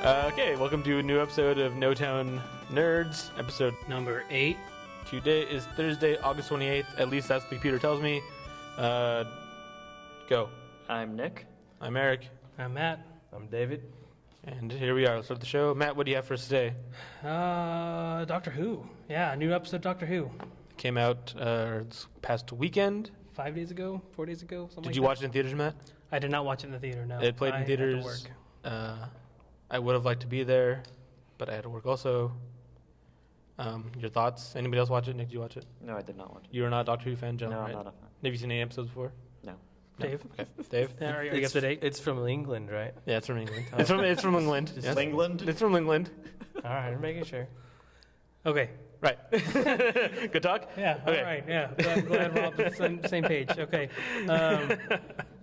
Okay, welcome to a new episode of NoTownNerds, episode Number 8. Today is Thursday, August 28th. At least that's what the computer tells me. Go. I'm Nick. I'm Eric. I'm Matt. I'm David. And here we are. Let's start the show. Matt, what do you have for us today? Doctor Who. Yeah, a new episode of Doctor Who. It came out this past weekend. 5 days ago? 4 days ago? Something Did you watch it in theaters, Matt? I did not watch it in the theater, no. It played in I theaters. had to work. I would have liked to be there, but I had to work also. Your thoughts? Anybody else watch it? Nick, did you watch it? No, I did not watch it. You are not a Doctor Who fan, John, No, right? I'm not a fan. Have you seen any episodes before? No. Dave? Okay. Dave? Yeah, are you up to date? It's from England, right? Yeah, it's from England. It's from England. Yes. England? It's from England. All right, I'm making sure. Okay. Right. Good talk? Yeah, Okay. all right, yeah. Glad we're all on the same page. Okay.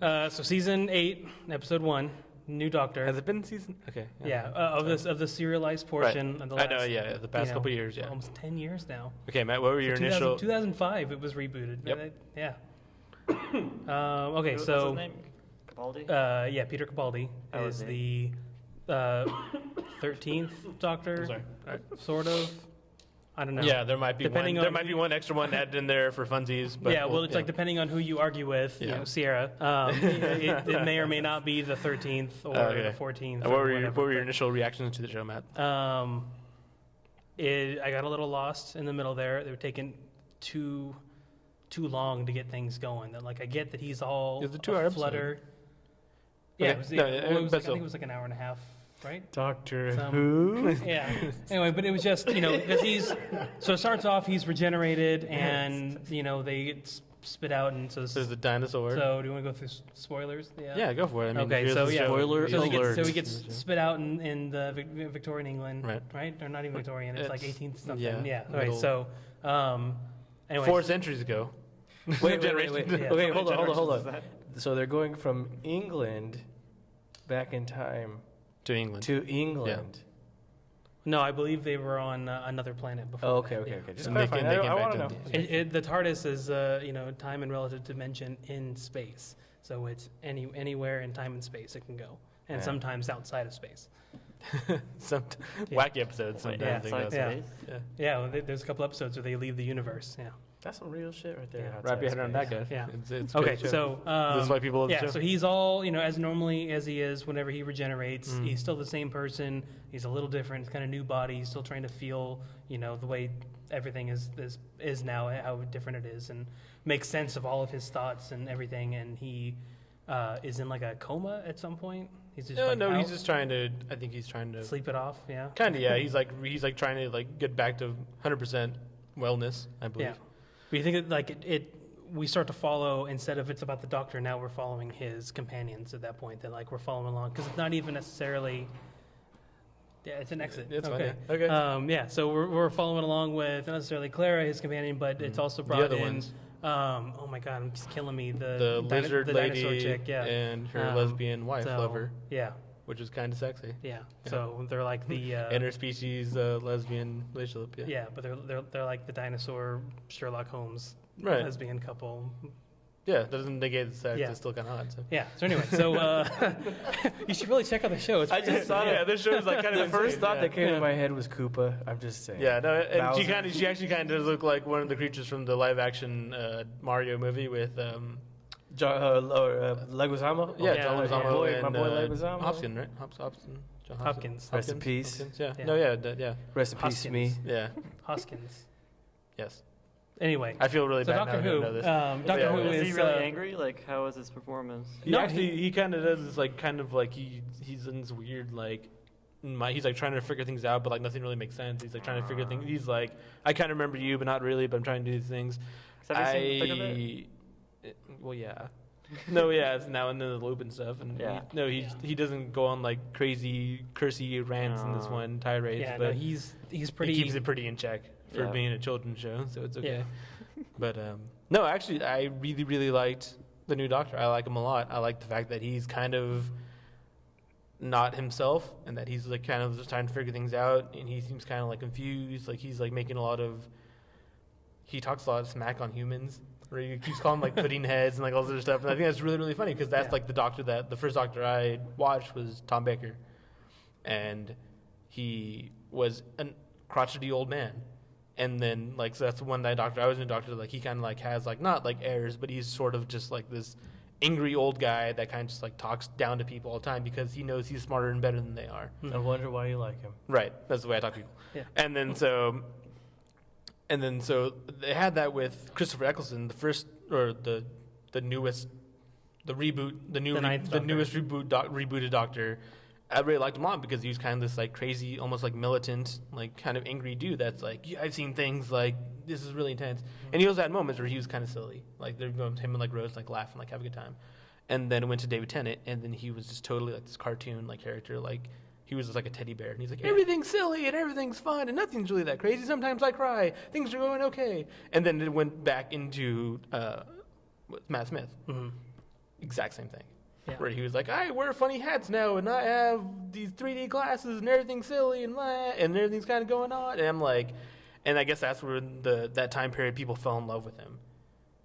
So season 8, episode 1, new Doctor. Has it been season? Okay. Yeah, of the serialized portion. Right. Of the I last, know, yeah, the past couple years, yeah. Almost 10 years now. Okay, Matt, what were your 2005, it was rebooted. Yep. Yeah. Okay, What's so... his name? Capaldi? Yeah, Peter Capaldi How is is the 13th Doctor, Sorry. sort of. I don't know. Yeah, there might be Depending one. There on might be one extra one added in there for funsies. But yeah, well, it's like depending on who you argue with, you Yeah. know, Sierra, it may or may not be the 13th or Okay. the 14th. What or were whatever. your initial reactions to the show, Matt? I got a little lost in the middle there. They were taking too long to get things going. That like I get that he's all It was a 2-hour episode. flutter. Yeah, Okay. I But think it was like an hour and a half, right? Doctor Some- Who? Yeah. Anyway, but it was just, you know, because so it starts off, he's regenerated, and, you know, they get spit out, and so this There's is, the dinosaur. so do you want to go through spoilers? Yeah, go for it. I mean, Okay, here's so the yeah. show. Spoiler So alert. he gets spit out in the Victorian England, Right. Or not even Victorian, it's like It's- 18th something. yeah, Yeah. All middle. right, so, anyway. 4 centuries ago. Wait. Generation. Yeah. Okay, hold on. is that? So they're going from England back in time To England. to England. No, I believe they were on another planet before. Oh, okay. that, yeah. Just And they clarifying. came I back want to to know. the- The TARDIS is, you know, time and relative dimension in space. So it's anywhere in time and space it can go. And Yeah. sometimes outside of space. Some Yeah. wacky episodes. Wait, Sometimes they outside go. yeah. space? Yeah. Yeah, well, there's a couple episodes where they leave the universe. Yeah. That's some real shit right there. Yeah. outside Wrap your head around that, space. guy. Yeah. It's a Okay, great show. so This is why people love the yeah, show. so he's all, you know, as normally as he is whenever he regenerates. Mm. He's still the same person. He's a little different. It's kind of new body. He's still trying to feel, you know, the way everything is now, how different it is, and make sense of all of his thoughts and everything. And he is in like a coma at some point. He's just like No, out, he's just trying to. I think he's trying to. sleep it off. Yeah. Kind of, yeah. He's like trying to like get back to 100% wellness. I believe. Yeah. But you think that like we start to follow, instead of it's about the Doctor, now we're following his companions at that point. That like we're following along because it's not even necessarily. Yeah, it's an exit. It's fine, okay. yeah. Okay. Yeah. So we're following along with not necessarily Clara, his companion, but it's also brought The other in. ones. Oh my God, I'm just killing me. The lizard the lady dinosaur chick, yeah. and her Um, lesbian wife so, lover, Yeah. which is kind of sexy. Yeah. So they're like the. Interspecies lesbian relationship. Yeah. Yeah, but they're like the dinosaur Sherlock Holmes Right. lesbian couple. Yeah. Doesn't negate the sex. Yeah. It's still kind of hot. So. Yeah. So anyway, you should really check out the show. It's I just thought Yeah, this show is like kind The of first insane, thought yeah. that came to my head was Koopa. I'm just saying. Yeah, no, and Bowser. she actually kind of does look like one of the creatures from the live action Mario movie with Leguizamo. yeah, Yeah, John my Leguizamo boy- and my boy Leguizamo. Hopkins, right? Hopkins. John Hopkins. Rest in peace. Hopkins, yeah. Yeah. No, yeah, yeah, Rest in peace, Hoskins. me. yeah. Hoskins. Yes. Anyway, I feel really so bad Doctor now. I Who. don't know this. Doctor Yeah, Who Is is he really angry? Like, how was his performance? He No, actually he kind of does this like kind of like he's in this weird like he's like trying to figure things out, but like nothing really makes sense. He's like trying to figure things. He's like, I kind of remember you, but not really. But I'm trying to do these things. Have you seen the thick of it? Well, yeah. No, yeah, it's now and then the loop and stuff, and Yeah. he doesn't go on like crazy cursy rants in this No. one tirades, yeah, but no, he's pretty. he keeps it pretty in check for Yeah. being a children's show, so it's okay. Yeah. But no, actually, I really, really liked the new Doctor. I like him a lot. I like the fact that he's kind of not himself, and that he's like kind of just trying to figure things out, and he seems kind of like confused. Like he's like making a lot of. He talks a lot of smack on humans. Where he keeps calling like pudding heads and like all this other stuff, and I think that's really, really funny because that's Yeah. like the Doctor that the first Doctor I watched was Tom Baker, and he was a crotchety old man. And then, like, so that's when that doctor, I was in a doctor, like, he kind of, like, has, like, not, like, airs, but he's sort of just, like, this angry old guy that kind of just, like, talks down to people all the time because he knows he's smarter and better than they are. I wonder why you like him. Right. That's the way I talk to people. Yeah. And then so they had that with Christopher Eccleston, the first, or the newest, the reboot, the newest rebooted Doctor. I really liked him a lot because he was kind of this like crazy, almost like militant, like kind of angry dude that's like, yeah, I've seen things like this is really intense. And he also had moments where he was kind of silly, like they're going him and like Rose like laughing, like having a good time. And then it went to David Tennant, and then he was just totally like this cartoon like character, like he was just like a teddy bear, and he's like everything's silly and everything's fun and nothing's really that crazy. Sometimes I cry, things are going okay. And then it went back into Matt Smith, exact same thing. Yeah. Where he was like, I wear funny hats now, and I have these 3D glasses, and everything's silly, and everything's kind of going on. And I'm like, and I guess that's where that time period people fell in love with him,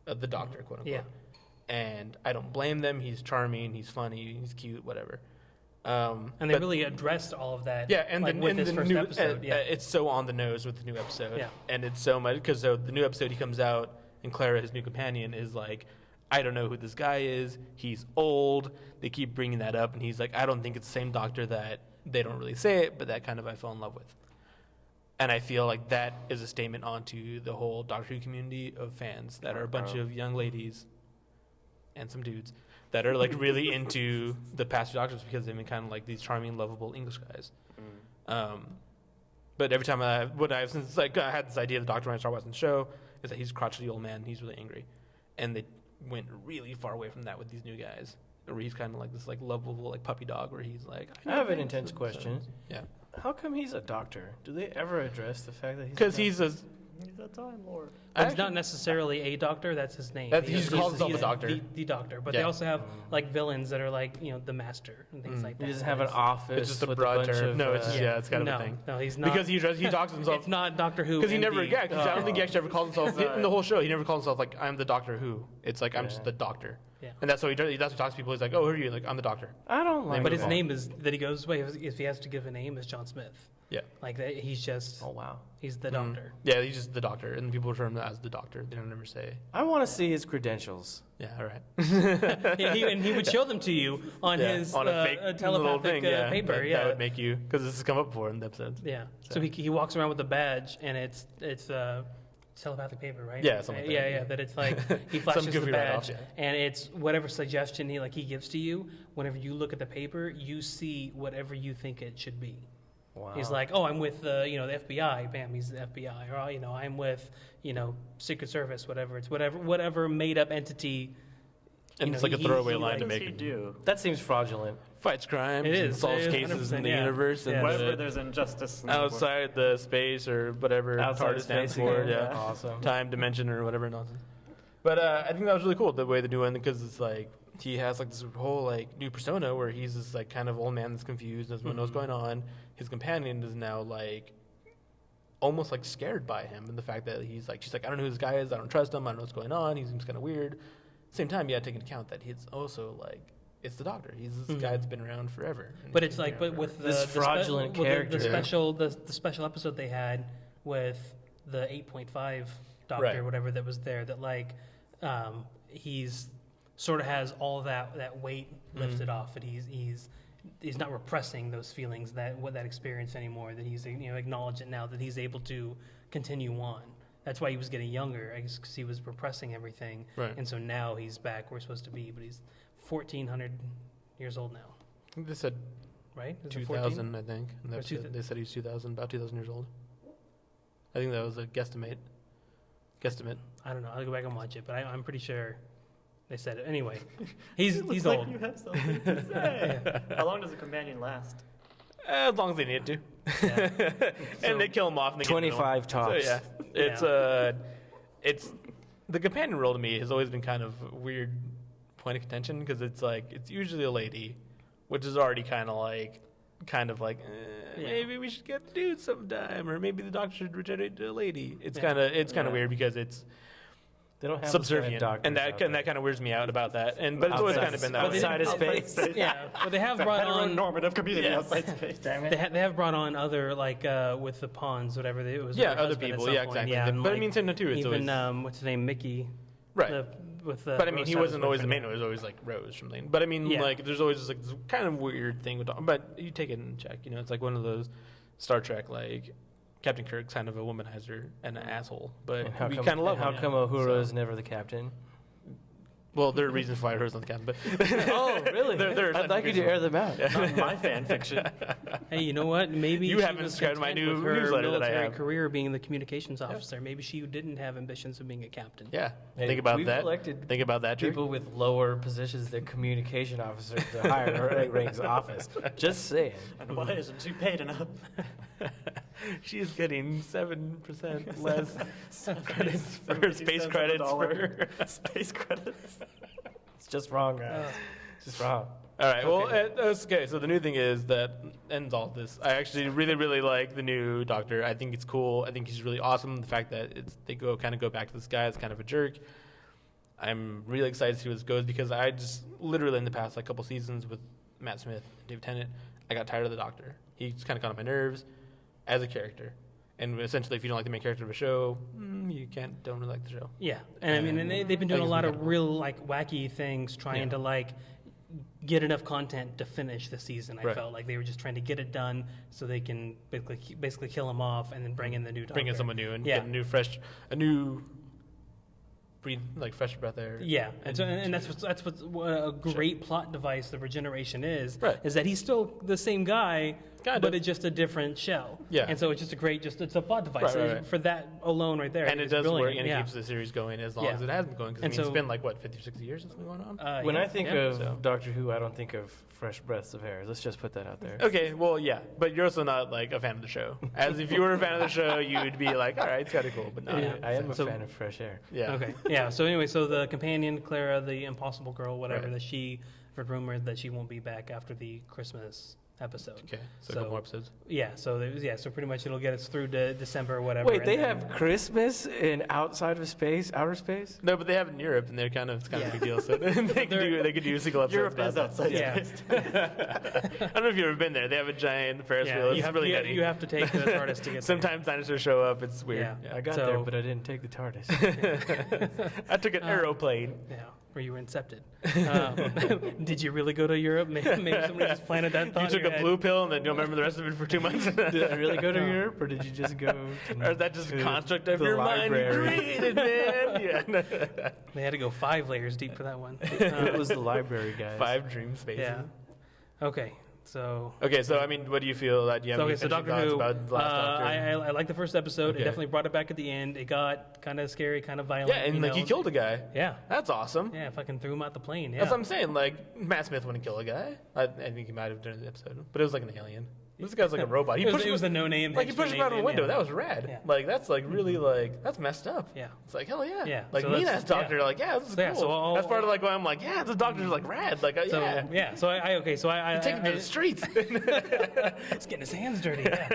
the Doctor, quote unquote. Yeah. And I don't blame them. He's charming, he's funny, he's cute, whatever. And they really addressed all of that. Yeah, and like, with this first episode. It's so on the nose with the new episode. Yeah. And it's so much because the new episode he comes out, and Clara, his new companion, is like, I don't know who this guy is. He's old. They keep bringing that up, and he's like, I don't think it's the same Doctor that they don't really say it, but that kind of I fell in love with. And I feel like that is a statement onto the whole Doctor Who community of fans that are a bunch of young ladies and some dudes that are like really into the past Doctors because they've been kind of like these charming, lovable English guys. But every time since like I had this idea of the Doctor when I started watching the show is that he's a crotchety old man. He's really angry, and they went really far away from that with these new guys, where he's kind of like this like lovable like puppy dog, where he's like, I have an intense question. Yeah, how come he's a doctor? Do they ever address the fact that because he's a Time Lord? He's not necessarily a doctor. That's his name. He just calls himself a doctor. The doctor. But they also have like villains that are like the master and things like that. He doesn't have an office. It's just a with broad bunch term. of, No, it's just it's kind of a thing. No, he's not. Because he talks to himself. It's not Doctor Who. Because he never. MD. Yeah, because I don't think he actually ever calls himself in the whole show. He never calls himself like I'm the Doctor Who. It's like I'm just the Doctor. Yeah. And that's what he does. He talks to people. He's like, oh, who are you? Like I'm the Doctor. I don't like. But his name is that he goes away. If he has to give a name, is John Smith. Yeah. Like that, he's just. Oh wow. He's the Doctor. Yeah, he's just the Doctor, and people refer him as the Doctor. They don't ever say. I want to see his credentials. Yeah, all right. and he would show them to you on his on a fake telepathic thing, paper. That would make you because this has come up before in the episodes. Yeah. So he walks around with a badge, and it's telepathic paper, right? Yeah, something like that. Yeah. That it's like he flashes the badge, write-off, and it's whatever suggestion he gives to you. Whenever you look at the paper, you see whatever you think it should be. Wow. He's like, oh, I'm with the FBI. Bam, he's the FBI. Or I'm with Secret Service. Whatever. It's whatever made up entity. And it's like a throwaway line to What make does he it. do? That seems fraudulent. Fights crimes. It and is. solves It is cases in the 100%, universe and Wherever there's injustice. outside the space or whatever Outside TARDIS stands space for. again. Yeah. Awesome. Time, dimension, or whatever nonsense. But I think that was really cool the way they're doing it because it's like he has like this whole like new persona where he's this like kind of old man that's confused, doesn't know what's going on. His companion is now like almost like scared by him and the fact that she's like I don't know who this guy is, I don't trust him, I don't know what's going on, he seems kind of weird. Same time, you got to take into account that he's also like it's the Doctor. He's this guy that's been around forever. But it's like, but with this fraudulent character, the special episode they had with the 8.5 Doctor, whatever that was there, that like he's sort of has all that weight lifted off, and he's not repressing those feelings that experience anymore. That he's acknowledged it now that he's able to continue on. That's why he was getting younger, I guess, because he was repressing everything. Right. And so now he's back where he's supposed to be, but he's 1,400 years old now. I think they said right? 2,000, I think. And they said he's 2,000, about 2,000 years old. I think that was a guesstimate. I don't know. I'll go back and watch it, but I'm pretty sure they said it. Anyway, he's Looks old. like you have something to say. How long does a companion last? As long as they need to. Yeah. And they kill him off. And they 25 tops. So, it's the companion role to me has always been kind of a weird point of contention because it's like it's usually a lady, which is already kind of like maybe we should get dudes sometime, or maybe the Doctor should regenerate to a lady. It's kind of weird because They don't have subservient, doctors and out that kind of weirds me out about that. But it's always kind of been that way. outside of space. Yeah, but they have brought on Heteronormative community Yes. outside space. Damn it. they have brought on other with the pawns, whatever it was. Yeah, her other husband at people. some Yeah, point. exactly. Yeah, and, But I like, mean, same too. It's even always what's his name, Mickey. right. But I mean, he Rose wasn't always the boyfriend. main. It was always like Rose or something. But I mean, Yeah. like, there's always like this kind of weird thing with. But you take it in check. You know, it's like one of those Star Trek, like Captain Kirk's kind of a womanizer and an asshole, but And how we come, kind of love how him. come Uhura So- is never the captain? Well, there are reasons why Uhura's not the captain, but Oh, really? there's I'd like you to air them out. Not my fan fiction. Hey, you know what? Maybe You she haven't was subscribed to my content new with her newsletter that I military have. career being the communications officer. Maybe she didn't have ambitions of being a captain. yeah. Hey, Think about we've that. elected Think about that, Jerry. People with lower positions than communication officer to higher ranks office. Just saying. And why isn't she paid enough? She is getting 7% less credits for her space credits. For Space credits. It's just wrong, guys. It's just wrong. All right. Well, that's okay. So the new thing is that ends all this. I actually really, really like the new Doctor. I think it's cool. I think he's really awesome. The fact that they go back to this guy is kind of a jerk. I'm really excited to see where this goes because I just literally in the past couple seasons with Matt Smith, David Tennant, I got tired of the Doctor. He just kind of got on my nerves as a character. And essentially, if you don't like the main character of a show, you don't really like the show. Yeah, and I mean, and they've been doing a I think lot it's of real wacky things, trying to get enough content to finish the season. I Right. felt like they were just trying to get it done so they can basically kill him off and then bring in the new Doctor. Bring in someone new and Yeah. get a new breathe fresh breath air. Yeah, and that's what's what a great plot device the regeneration is. Right. Is that he's still the same guy, Kind but of. it's just a different shell. Yeah. and so it's just it's a plot device. Right, right. For that alone, right there. And it is does brilliant. work, and yeah. it keeps the series going as long Yeah. as it has been going. Because And it's so- been 50 or 60 years since it's been going on. When yeah, I think yeah. of So- Doctor Who, I don't think of fresh breaths of air. Let's just put that out there. Okay, well, yeah, but you're also not a fan of the show. As if you were a fan of the show, you'd be like, all right, it's kind of cool, but not. Yeah. I am a So- fan of fresh air. Yeah. Okay. Yeah. So anyway, so the companion, Clara, the impossible girl, whatever, Right. that she heard rumored that she won't be back after the Christmas episode. Okay, so a So- couple more episodes. Yeah. So so pretty much it'll get us through to December or whatever. Wait, and they then- have Christmas in outer space? No, but they have it in Europe, and it's kind of a big deal. So they They're- they could do a single episode. Europe is outside Yeah. space. I don't know if you've ever been there. They have a giant Ferris Yeah, wheel. you It's have, really you, nutty. you have to take the TARDIS to get Sometimes dinosaurs show up. It's weird. Yeah. I got So- there, but I didn't take the TARDIS. I took an aeroplane. there. Yeah. Where you were incepted. Did you really go to Europe? Maybe somebody just planted that thought. You in took your a head. blue pill and then you'll remember the rest of it for 2 months. Did I really go to Europe, or did you just go Or is that just a to construct of the your mind you library? created, man? Yeah. They had to go 5 layers deep for that one. It was the library, guys. 5 dream spaces. Yeah. Okay. So. Okay, so I mean, what do you feel that you have? So, any okay, so finishing Doctor thoughts Who, about the last Doctor? I like the first episode. Okay. It definitely brought it back at the end. It got kind of scary, kind of violent. Yeah, and you like he know. killed a guy. Yeah. That's awesome. Yeah, fucking threw him out the plane. Yeah. That's what I'm saying. Like Matt Smith wouldn't kill a guy. I think he might have during the episode, but it was like an alien. This guy's like a robot. it was the no-name. Like he pushed him out of a window. That was rad. Yeah. Like that's like really that's messed up. Yeah. It's like hell yeah. Yeah. Like So me that's- as Doctor, yeah. like this is Yeah, cool. so I'll- that's part of like why I'm like this Doctor's like rad. Like So yeah. So I Take him to the streets. He's getting his hands dirty. Yeah.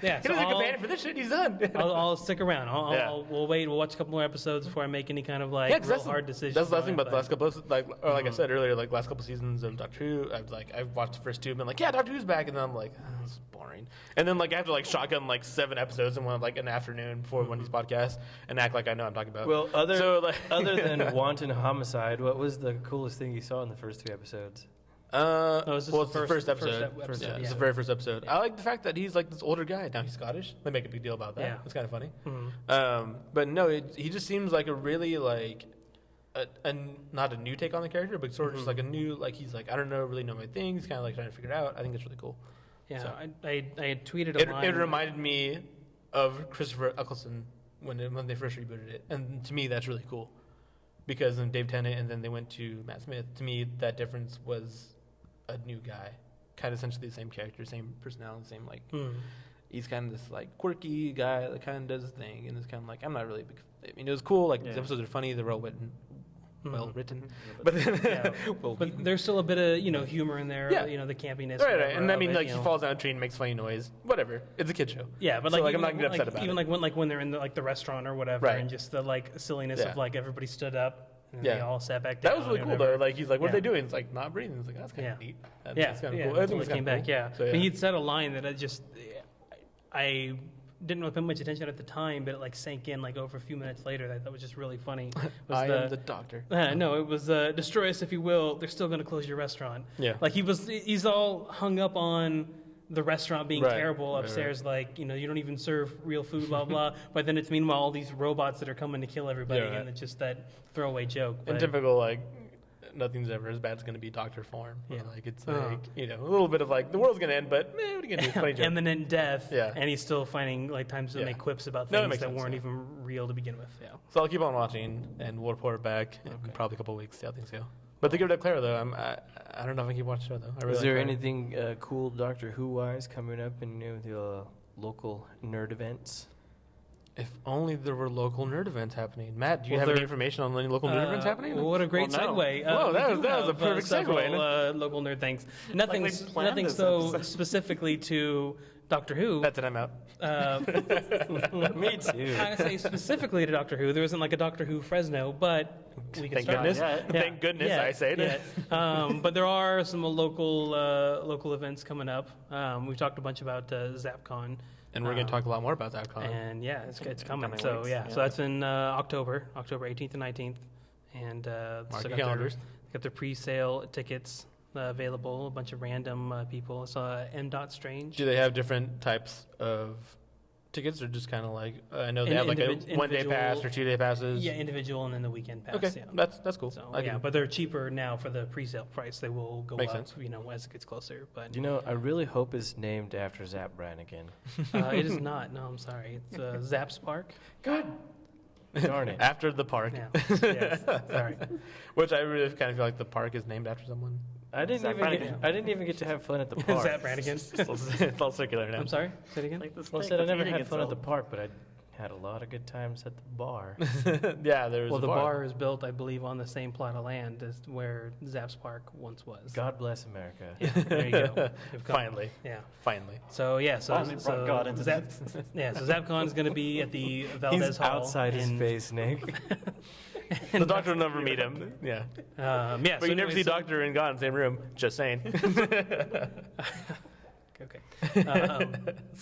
Yeah. He So doesn't companion for this shit. He's done. I'll stick around. Yeah. We'll wait. We'll watch a couple more episodes before I make any kind of like 'cause real hard decisions. That's the last on thing it, about the last couple of like I said earlier, like last couple seasons of Doctor Who. I've watched the first 2 and been like, yeah, Doctor Who's back, and then I'm like, this is boring. And then like I have to like shotgun like 7 episodes in one an afternoon before one of these podcasts and act like I know what I'm talking about. Well, other So, than wanton homicide, what was the coolest thing you saw in the first 3 episodes? No, it's just it's the first episode. episode, Yeah, yeah. it's the very first episode. I like the fact that he's like this older guy. Now he's Scottish. They make a big deal about that. Yeah. It's kind of funny. Mhm. But no, he just seems like a really like not a new take on the character, but sort of just like a new he's like I don't really know my things. Kind of like trying to figure it out. I think it's really cool. Yeah. So- I had tweeted a line. It reminded me of Christopher Eccleston when they first rebooted it, and to me that's really cool because then Dave Tennant and then they went to Matt Smith. To me, that difference was a new guy, kind of essentially the same character, same personality, same like. Mm. He's kind of this like quirky guy that kind of does his thing, and it's kind of like I'm not really big. I mean, it was cool. Like Yeah. these episodes are funny. They're well written. well written, Mhm. but then Yeah. well But beaten. there's still a bit of humor in there. Yeah. The campiness. Right, whatever and I of mean, it, like, he falls down a tree and makes funny noise. Whatever, it's a kid show. Yeah, but So, like, like, I'm even, not gonna get upset like, about even it. when they're in the restaurant or whatever, Right. and just the silliness Yeah. of everybody stood up and Yeah. they all sat back down. That was really or cool whatever. though. Like he's like, "What are Yeah. they doing?" It's like not breathing. It's like that's kind of Yeah. neat. Yeah, That's kind of yeah, cool. until Everything it was came kinda back. cool. Yeah, So, yeah. And he'd said a line that I didn't really pay much attention at the time, but it sank in over a few minutes later. That was just really funny. Was I am the doctor. no, it was destroy us if you will. They're still going to close your restaurant. Yeah. He's all hung up on the restaurant being Right. terrible Right, upstairs. You don't even serve real food, blah blah. But then it's meanwhile all these robots that are coming to kill everybody, Yeah, right. and it's just that throwaway joke. In But- typical nothing's ever as bad as going to be doctor form. Yeah. It's Uh-huh. a little bit of the world's going to end, but what are you going to do? Funny joke. imminent death, Yeah. and he's still finding times to Yeah. make quips about No, it things makes that sense, weren't yeah. even real to begin with. Yeah. So I'll keep on watching, and we'll report back in probably a couple of weeks. See how things go. But to give it up, Clara, though, I don't know if I can keep watching the show though. I really Is there like Clara. anything cool Doctor Who wise coming up in the local nerd events? If only there were local nerd events happening. Matt, do you Well, have any there- information on any local nerd events happening? Well, what a great Well, no. segue! Whoa, We that do was a have, perfect several, segue. local nerd things. Like Nothing, we planned nothing this so episode. specifically to Doctor Who. That's it. I'm out. Me too. I say specifically to Doctor Who. There isn't a Doctor Who Fresno, but we can Thank start. goodness. Yeah. Thank goodness. I say it. But there are some local events coming up. We've talked a bunch about ZapCon. And we're going to talk a lot more about that. And yeah, it's coming. Coming So weeks, yeah, yeah. so that's in October 18th and 19th, and Mark so your calendars. got their pre-sale tickets available. A bunch of random people. So M. Strange. Do they have different types of tickets, or just kind of I know they have a Individual- 1 day pass or 2 day passes? Yeah, individual and then the weekend pass. Okay, Yeah. that's cool. So I yeah, can- but they're cheaper now for the pre-sale price. They will go Makes up, sense. as it gets closer. But I really hope it's named after Zap Brannigan. it is not. No, I'm sorry. It's Zaps Park. God Darn it. after the park. Yeah. Yes. Sorry. Which I really kind of feel like the park is named after someone. I didn't Zap even Brannigan. get. I didn't even get to have fun at the park. Zap Brannigan. It's all circular now. I'm sorry. Say it again. Like this Well, I thing said I that's never eating had fun at the itself. park, but I had a lot of good times at the bar. Yeah, there's Well, a the bar is built, I believe, on the same plot of land as where Zaps Park once was. God bless America. Yeah, there you go. We've come. Finally. Yeah. Finally. So yeah, so Finally brought God into Zap, yeah, so ZapCon is going to be at the Valdez He's Hall. outside his in- face, Nick. The doctor will never meet him. Yeah. Yeah. But so you never anyway, see so- doctor and God in the same room. Just saying. Okay.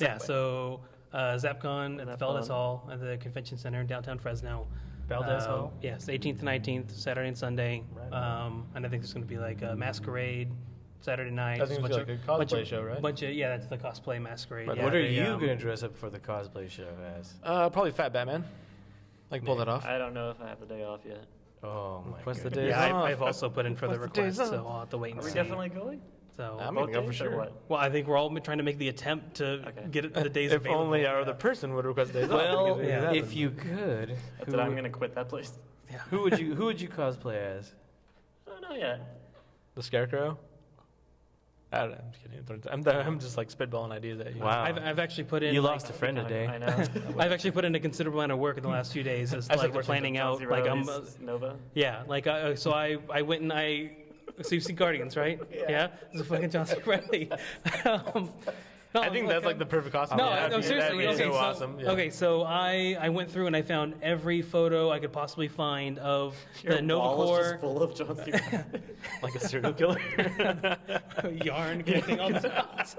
Yeah. So ZapCon at the Have Valdez fun. Hall at the Convention Center in downtown Fresno. Valdez Hall? Yes, 18th and 19th, Saturday and Sunday. Right. And I think there's going to be a masquerade Saturday night. I think it's bunch like of- a bunch cosplay of- show, right? Yeah, that's the cosplay masquerade. Right. Yeah, What are they, you going to dress up for the cosplay show as? Probably Fat Batman. I can pull that off. I don't know if I have the day off yet. Oh my What's the god. day? Yeah, Days off. I've also put in for the What's the days request, so off? I'll have to wait and Are we see. definitely going? So, I'm Both gonna go for days or sure. what? well, I think we're all trying to make the attempt to Okay. get the days If available. only our Yeah. other person would request days off. Well, because it yeah. happens. if you could, That's who, it. I'm going to quit that place. who would you cosplay as? I don't know yet. The Scarecrow? I don't know. I'm just kidding. I'm just spitballing ideas at you. Wow. I've actually put in. You lost a friend I today. know. I've actually put in a considerable amount of work in the last few days, as I said working planning out. Zero Like I'm, is Nova. yeah. So I went and so you've seen Guardians, right? Yeah. This is fucking John C. Reilly. No, I think that's the perfect costume. No, Yeah, no, seriously. That'd be Okay, so awesome. Yeah. Okay, so I went through and I found every photo I could possibly find of Your the Nova wall is Corps just full of John C. Reilly. Like a serial killer. yarn connecting all the dots.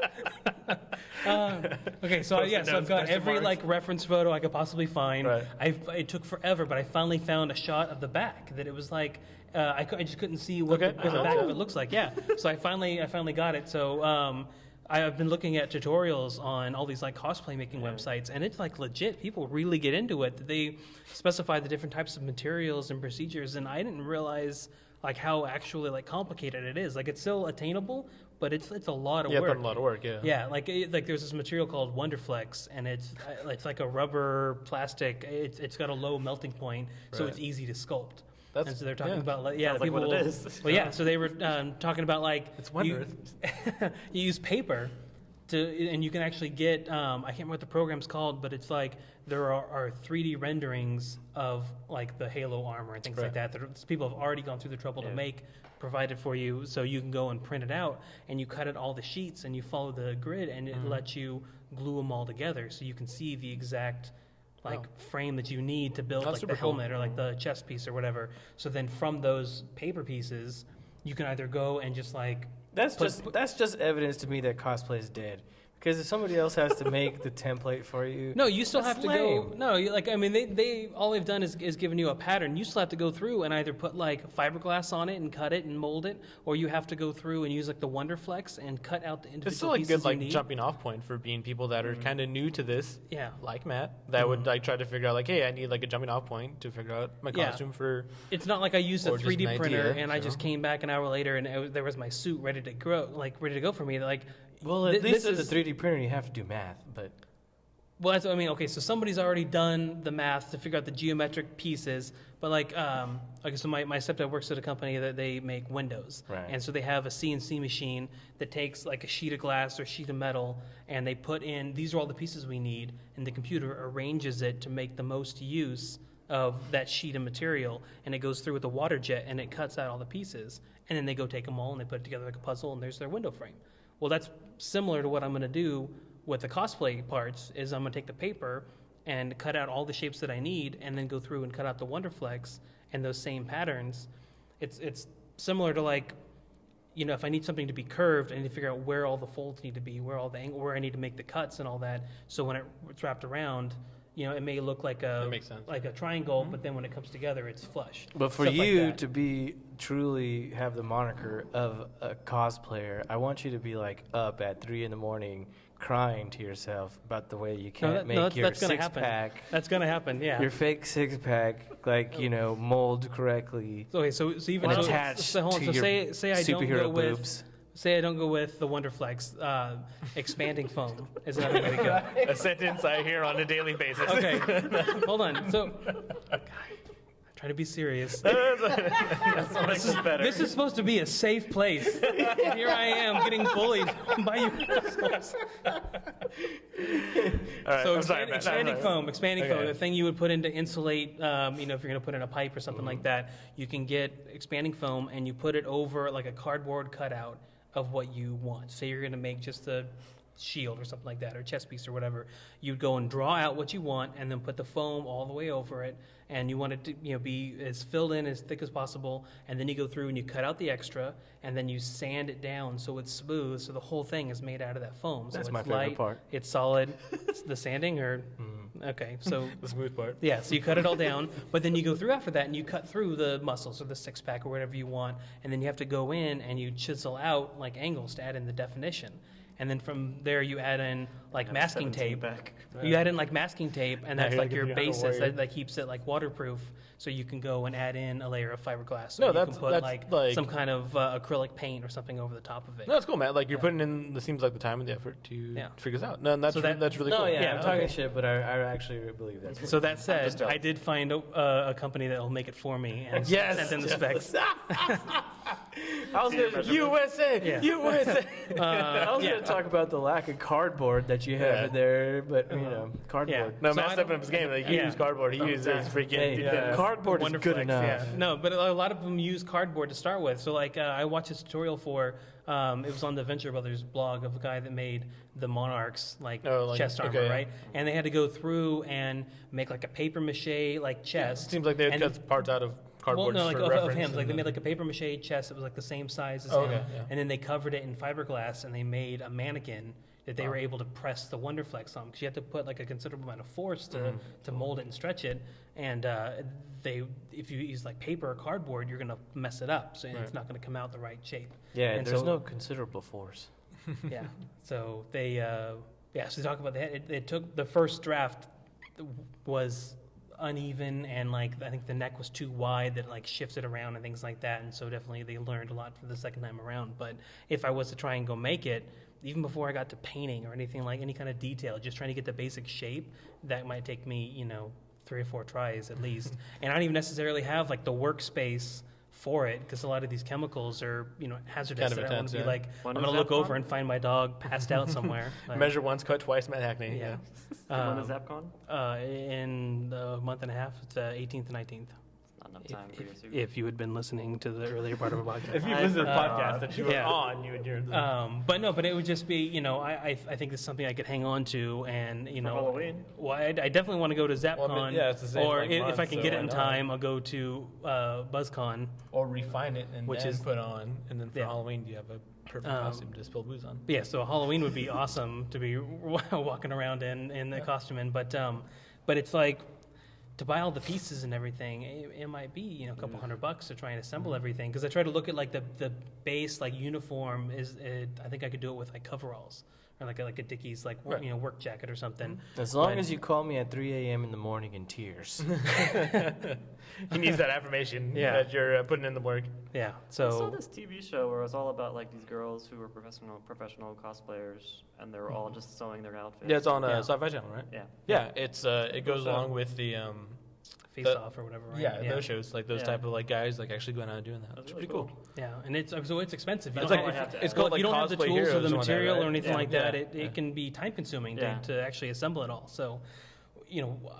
Okay, so Post-it yeah, so I've notes, got question every marks. reference photo I could possibly find. Right. It took forever, but I finally found a shot of the back that it was I just couldn't see what Okay. the back of it looks like. Yeah, so I finally got it. So I've been looking at tutorials on all these cosplay making websites, and it's legit. People really get into it. They specify the different types of materials and procedures, and I didn't realize how actually complicated it is. It's still attainable, but it's a lot of Yeah, work. put in a lot of work. Yeah. Yeah, there's this material called Wonderflex, and it's like a rubber plastic. It's got a low melting point, so Right. it's easy to sculpt. That's- And so they're talking yeah. about Sounds the like people. what it is. Well, yeah. So they were talking about It's you, wondrous. you use paper, and you can actually get I can't remember what the program's called, but it's like there are 3D renderings of like the Halo armor and things like that. People have already gone through the trouble to make, provided for you, so you can go and print it out, and you cut it all the sheets, and you follow the grid, and it lets you glue them all together, so you can see the exact frame that you need to build like the helmet or like the chest piece or whatever. So then from those paper pieces, you can either go and just like That's just evidence to me that cosplay is dead. Because if somebody else has to make the template for you, no, you still have to lame. go. No, they all they've done is given you a pattern. You still have to go through and either put like fiberglass on it and cut it and mold it, or you have to go through and use like the Wonderflex and cut out the individual It's still a pieces good you need. jumping off point for being people that are kind of new to this. Yeah. Like Matt, that would like try to figure out like, hey, I need like a jumping off point to figure out my costume for. It's not like I used a or just 3D an printer idea, and I just came back an hour later and there was my suit ready to go for me. Like, well, at least with the 3D printer, you have to do math, but. Well, that's what I mean. Okay, so somebody's already done the math to figure out the geometric pieces. But like, okay, so my stepdad works at a company that they make windows, Right. and so they have a CNC machine that takes like a sheet of glass or sheet of metal, and they put in these are all the pieces we need, and the computer arranges it to make the most use of that sheet of material, and it goes through with a water jet and it cuts out all the pieces, and then they go take them all and they put it together like a puzzle, and there's their window frame. Well, that's similar to what I'm going to do with the cosplay parts. Is I'm going to take the paper and cut out all the shapes that I need, and then go through and cut out the Wonderflex and those same patterns. It's similar to like, if I need something to be curved, I need to figure out where all the folds need to be, where where I need to make the cuts and all that. So when it's wrapped around, it may look like That makes sense. like a triangle, but then when it comes together, it's flush. But for Stuff like you that. to be truly have the moniker of a cosplayer, I want you to be like up at 3 a.m. crying to yourself about the way you can't make your that's gonna happen. 6-pack, That's going to happen, yeah. your fake 6-pack, like mold correctly, Okay, so even attached so hold on, to so your say I don't superhero go with boobs. say I don't go with the Wonderflex, expanding foam is another way to go. A sentence I hear on a daily basis. Okay, hold on. So, God, I'm trying to be serious. This is better. This is supposed to be a safe place. And here I am getting bullied by you. All right, So I'm sorry, Matt. expanding foam, Okay. the thing you would put in to insulate, if you're going to put in a pipe or something like that, you can get expanding foam and you put it over like a cardboard cutout of what you want. Say you're going to make just a shield or something like that, or chest piece or whatever. You'd go and draw out what you want and then put the foam all the way over it, and you want it to be as filled in as thick as possible, and then you go through and you cut out the extra, and then you sand it down so it's smooth, so the whole thing is made out of that foam. So That's it's my favorite light, part. it's solid. It's the sanding or okay, so The smooth part. yeah, so you cut it all down, but then you go through after that and you cut through the muscles or the 6-pack or whatever you want, and then you have to go in and you chisel out like angles to add in the definition. And then from there you add in like masking tape. Back. You add in like masking tape, and that's you're like like your a piano basis warrior. that keeps it like waterproof. So you can go and add in a layer of fiberglass. No, or you that's- can put that's like some kind of acrylic paint or something over the top of it. No, that's cool, Matt. Like you're putting in the seems like the time and the effort to figure this out. No, and that's So that's really No, cool. yeah, Yeah, I'm talking okay. shit, but I actually believe that. So that said, just jealous. I did find a company that will make it for me and send in the specs. I was gonna, USA, Yeah. USA. I was gonna talk about the lack of cardboard that you have Yeah. in there, but cardboard. Yeah. No, So Matt's I stepping don't- up his game. Like, he Yeah. used cardboard. He uses freaking. Hey, yeah. cardboard is good Wonderflex, enough. Yeah. No, but a lot of them use cardboard to start with. So like I watched a tutorial for it was on the Venture Brothers blog of a guy that made the Monarchs chest armor, okay, yeah. right? And they had to go through and make like a paper mache like chest. It seems like they And- cut parts out of cardboard Well, no, just like for of reference. him. Like they and made like a paper mache chest that was like the same size as Oh, him, okay, yeah. and then they covered it in fiberglass, and they made a mannequin that they were able to press the Wonderflex on, because you had to put like a considerable amount of force to mold it and stretch it, and if you use like paper or cardboard, you're gonna mess it up, so it's not gonna come out the right shape. Yeah, And there's so- no considerable force. Yeah, so they so talk about that. It took the first draft was uneven, and like I think the neck was too wide that like shifted around and things like that, and so definitely they learned a lot for the second time around. But if I was to try and go make it, even before I got to painting or anything like any kind of detail, just trying to get the basic shape, that might take me 3 or 4 tries at least. And I don't even necessarily have like the workspace for it because a lot of these chemicals are hazardous. Kind of that I want intense, to be yeah. like, When I'm is going to look that over from? and find my dog passed out somewhere. Like, Measure once, cut twice, Matt Hackney. Yeah. When is ZapCon? In a month and a half, it's 18th and 19th. Not enough time for your suit. If you had been listening to the earlier part of our podcast. If you listen to the forgot. podcast that you were Yeah. on, you would hear the But it would just be, I think this is something I could hang on to, and For Halloween. well, I definitely want to go to ZapCon. Well, yeah, it's the same, or like, if month, I can so get it why in not? time, I'll go to BuzzCon. or refine it and Which then is- put on, and then for Yeah. Halloween you have a perfect costume to spill booze on. Yeah, so Halloween would be awesome to be walking around in the costume in, but it's like to buy all the pieces and everything, it might be a couple $100 to try and assemble everything. Because I try to look at like the base like uniform I think I could do it with like coveralls or like a Dickies like Right. work jacket or something. As long But- as you call me at 3 a.m. in the morning in tears. He needs that affirmation Yeah. that you're putting in the work. Yeah, I saw so this TV show where it was all about like these girls who were professional cosplayers, and they were all just sewing their outfits. Yeah, it's on Yeah. Sci-Fi Channel, right? Yeah. Yeah, it's it goes So- along with the Face Off or whatever, right? yeah, those shows like those Yeah. type of like guys like actually going out and doing that. That's It's really pretty cool. Yeah, and it's expensive. You That's don't all I have- have to It's add. called if you like don't have the Cosplay tools or Heroes the or that, material right? or anything Yeah. like that, Yeah. it can be time consuming Yeah. to actually assemble it all. So,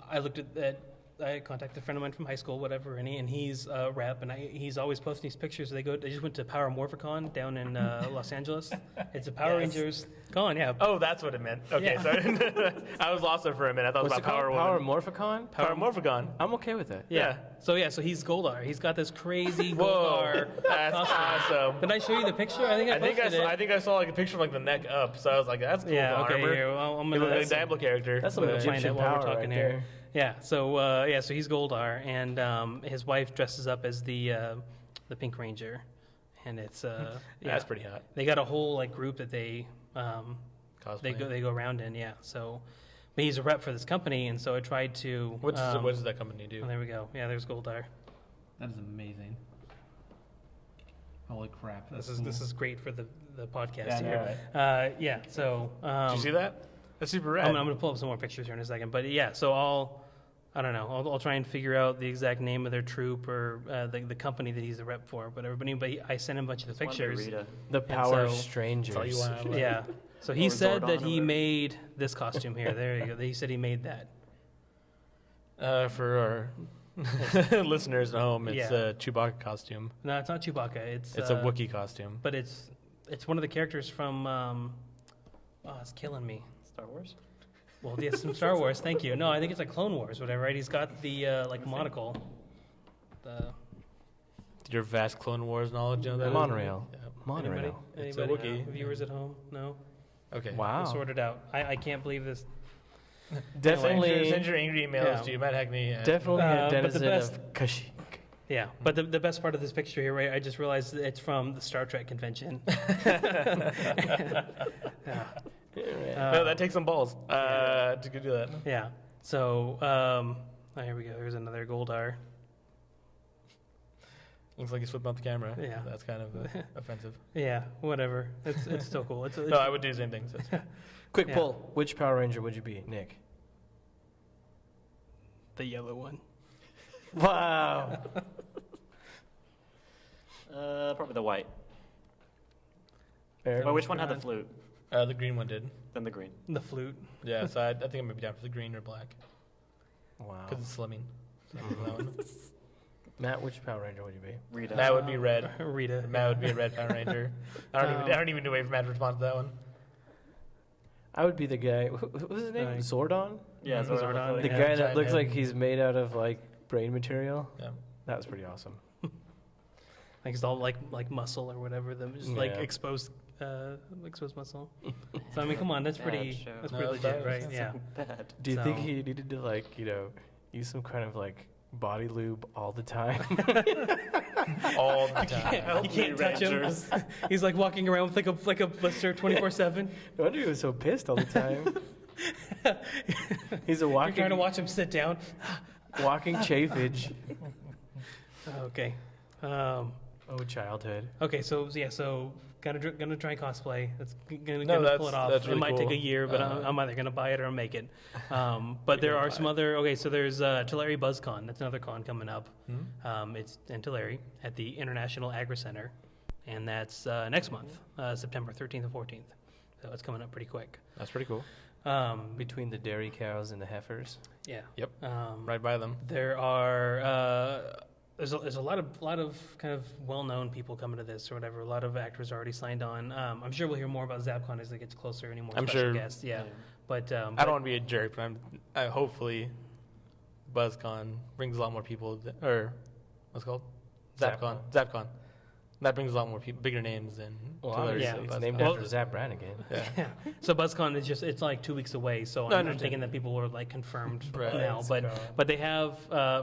I looked at that. I contacted a friend of mine from high school, whatever, and he's a rep, and he's always posting these pictures. They just went to Power Morphicon down in Los Angeles. It's a Power Yes. Rangers con, yeah. Oh, that's what it meant. Okay, Yeah. sorry. I was lost there for a minute. I thought it was What's it about called? Power Power Woman. Morphicon? Power Morphicon. I'm okay with that. Yeah. So he's Goldar. He's got this crazy Whoa, Goldar. that's costume. awesome. Did I show you the picture? I think I posted it. I think I saw like a picture from like the neck up, so I was like, that's cool. Yeah. the Okay. armor. Here, well, I'm He gonna. looked like a Diablo character. That's some but- find Egyptian it while we're power talking right here. there. Yeah, so he's Goldar, and his wife dresses up as the Pink Ranger, and it's That's pretty hot. They got a whole like group that they Cosplay. go around in, yeah. So, but he's a rep for this company, and so I tried to. What does that company do? Oh, there we go. Yeah, there's Goldar. That is amazing. Holy crap! This That's is great for the podcast Yeah, here. Yeah. So. Did you see that? That's super rad. I'm going to pull up some more pictures here in a second, but yeah. So I don't know. I'll try and figure out the exact name of their troop or the company that he's a rep for. But I sent him a bunch of the Just wanted to pictures. read it. The Power so- Strangers. That's all you want. Yeah. So he Or said that Zordon he or- made this costume here. There you go. He said he made that. For our listeners at home, it's Yeah. a Chewbacca costume. No, it's not Chewbacca. It's It's a Wookiee costume. But it's one of the characters from. Oh, it's killing me. Star Wars. Well, yes, some Star Wars. Thank you. No, I think it's like Clone Wars, whatever. Right? He's got the like monocle. The Your vast Clone Wars knowledge, you know that? Monorail. Yeah. Monorail. It's a Anybody? Wookiee. Viewers at home? No. Okay. Wow. We'll sort it out. I can't believe this. Definitely, Send your angry emails Yeah. to Matt Hackney. definitely a But the denizen best- of Kashyyyk. Yeah, but the best part of this picture here, right? I just realized that it's from the Star Trek convention. Yeah. No, that takes some balls to go do that. Yeah. So here we go. There's another Goldar. Looks like he's flipping out the camera. Yeah. That's kind of offensive. Yeah, whatever. It's still cool. It's No, I would do the same thing. So it's- Quick Yeah. poll. Which Power Ranger would you be, Nick? the yellow one. Wow. Probably the white. Eric? But which one had the flute? the green one did. Then the green. The flute. Yeah, so I think I might be down for the green or black Wow. because it's slimming. So I'm that one. Matt, which Power Ranger would you be? Rita. Matt would be red. Rita. Matt would be a red Power Ranger. I don't even wait for Matt to respond to that one. I would be the guy. What was his name? Right. Zordon? Yeah, Zordon. Zordon. The Yeah, guy that giant looks head. like he's made out of like brain material. Yeah. That was pretty awesome. Like it's all like muscle or whatever. Just like Yeah. exposed muscle. So I mean, come on, that's Bad pretty. show. That's No, pretty it's legit, bad. right? That's Yeah. so bad. Do you think So- he needed to like use some kind of like body lube all the time? All the time. You can't touch him. He's like walking around with like a blister 24/7. No wonder he was so pissed all the time. He's a You're walking trying to watch him sit down. walking chafage. Okay. Oh, childhood. Okay, so gonna try cosplay. That's gonna No, pull it off. that's It really might take cool. a year, but I'm either gonna buy it or make it. But there are some other. Okay, so there's Tulare BuzzCon. That's another con coming up. It's in Tulare at the International Agri Center, and that's next month, September 13th and 14th. So it's coming up pretty quick. That's pretty cool. Between the dairy cows and the heifers. Yeah. Yep. Right by them. There are there's a lot of kind of well-known people coming to this or whatever. A lot of actors already signed on. I'm sure we'll hear more about ZapCon as it gets closer. Any more I'm special sure. guests? Yeah. But I don't want to be a jerk, but hopefully BuzzCon brings a lot more people. Or what's it called? ZapCon. That brings a lot more people, bigger names than Tulare. yeah, It's BuzzCon. named after Zap Brannigan. yeah. So BuzzCon is it's like 2 weeks away. So I'm thinking that people are like confirmed Right. now. But they have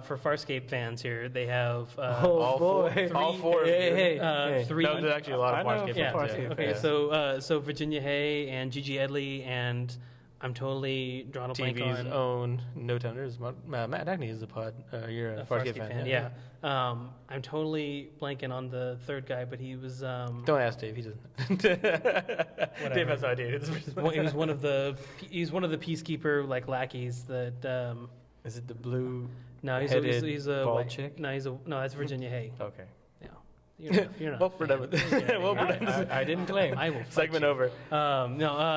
for Farscape fans here. They have Oh, boy. All four of you. Hey. three. No, there's actually a lot of I know Farscape Yeah. fans. Farscape. Okay. Yeah. So Virginia Hay and Gigi Edley and I'm totally drawing a blank TV's on own NoTownNerds. Matt Agney is a pod. You're a Farscape fan. Yeah. I'm totally blanking on the third guy, but he was. Don't ask Dave. He doesn't. Dave has no idea. He was one of the peacekeeper like lackeys that. Is it the blue? No, he's a bald white chick? No, that's Virginia Hay. Okay. You're not Well, we're done with it. Well, we're done. I didn't claim. I will fight Segment you. over.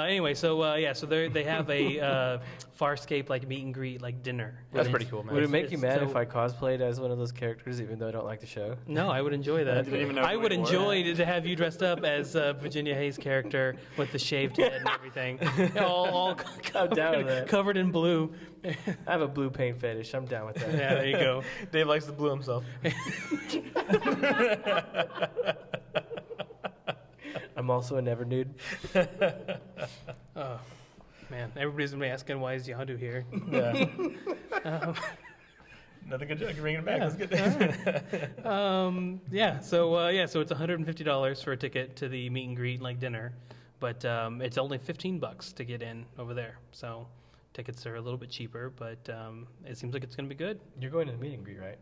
Anyway, so they have a Farscape like meet and greet like dinner. That's pretty cool, man. Would it make you mad so- if I cosplayed as one of those characters, even though I don't like the show? No, I would enjoy that. didn't even know I who would it was. enjoy to have you dressed up as Virginia Hayes' character with the shaved head and everything, all I'm down with that. covered in blue. I have a blue paint fetish. I'm down with that. Yeah, there you go. Dave likes to blue himself. I'm also a never nude. Oh, man, everybody's gonna be asking why is Yondu here? Yeah. Another good joke. You're bringing it back. That's good. So it's $150 for a ticket to the meet and greet like dinner, but it's only $15 to get in over there. So tickets are a little bit cheaper, but it seems like it's gonna be good. You're going to the meet and greet, right?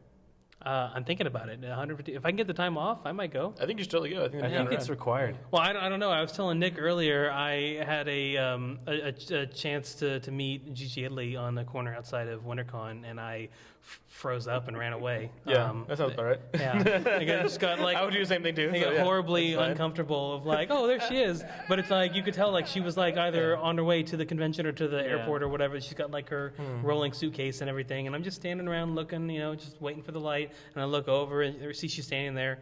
I'm thinking about it. 150. If I can get the time off, I might go. I think you should totally go. I think, I think it's required. Well, I don't know. I was telling Nick earlier I had a chance to meet Gigi Italy on the corner outside of WinterCon, and I froze up and ran away. Yeah, that sounds about right. Yeah, like, I just got like I would do the same thing too. I so, got yeah, horribly that's fine. uncomfortable of like, oh, there she is. But it's like you could tell like she was like either on her way to the convention or to the airport or whatever. She's got like her rolling suitcase and everything, and I'm just standing around looking, just waiting for the light. And I look over and see she's standing there,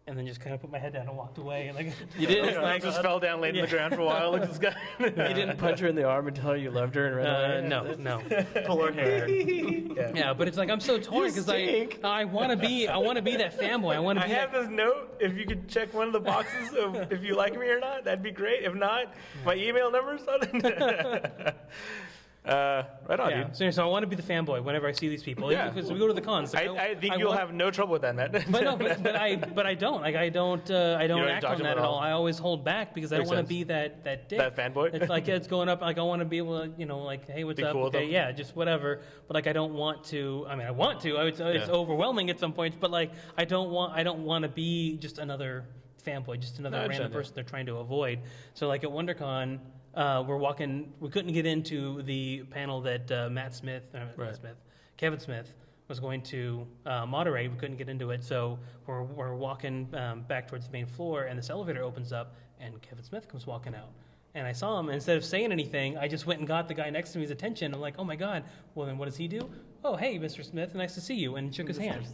and then just kind of put my head down and walked away. And like You didn't, I just fell down, laid on the ground for a while. Look at this guy. you didn't punch her in the arm and tell her you loved her and run away? no. Pull her hair. Yeah, but it's like I'm so torn because I want to be that fanboy. I want to I be have this note. If you could check one of the boxes of if you like me or not, that'd be great. If not, my email number's right on, dude. So I want to be the fanboy whenever I see these people. Yeah. Because we go to the cons. Like, I think you'll have no trouble with that, Matt. But I don't. Like I don't act talk on to that them at at all. all. I always hold back because I don't Makes want to sense. be that dick. That fanboy? It's like it's going up. Like I want to be able to, like, hey, what's Be up? cool with Okay, them. yeah, just whatever. But like I don't want to. I mean, I want to. It's overwhelming at some points. But like I don't want to be just another fanboy, just another I random understand that. person they're trying to avoid. So like at WonderCon. We're walking. We couldn't get into the panel that Kevin Smith was going to moderate. We couldn't get into it, so we're walking back towards the main floor, and this elevator opens up, and Kevin Smith comes walking out. And I saw him, and instead of saying anything, I just went and got the guy next to me's attention. I'm like, oh my god. Well, then what does he do? Oh, hey, Mr. Smith, nice to see you, and shook his hand.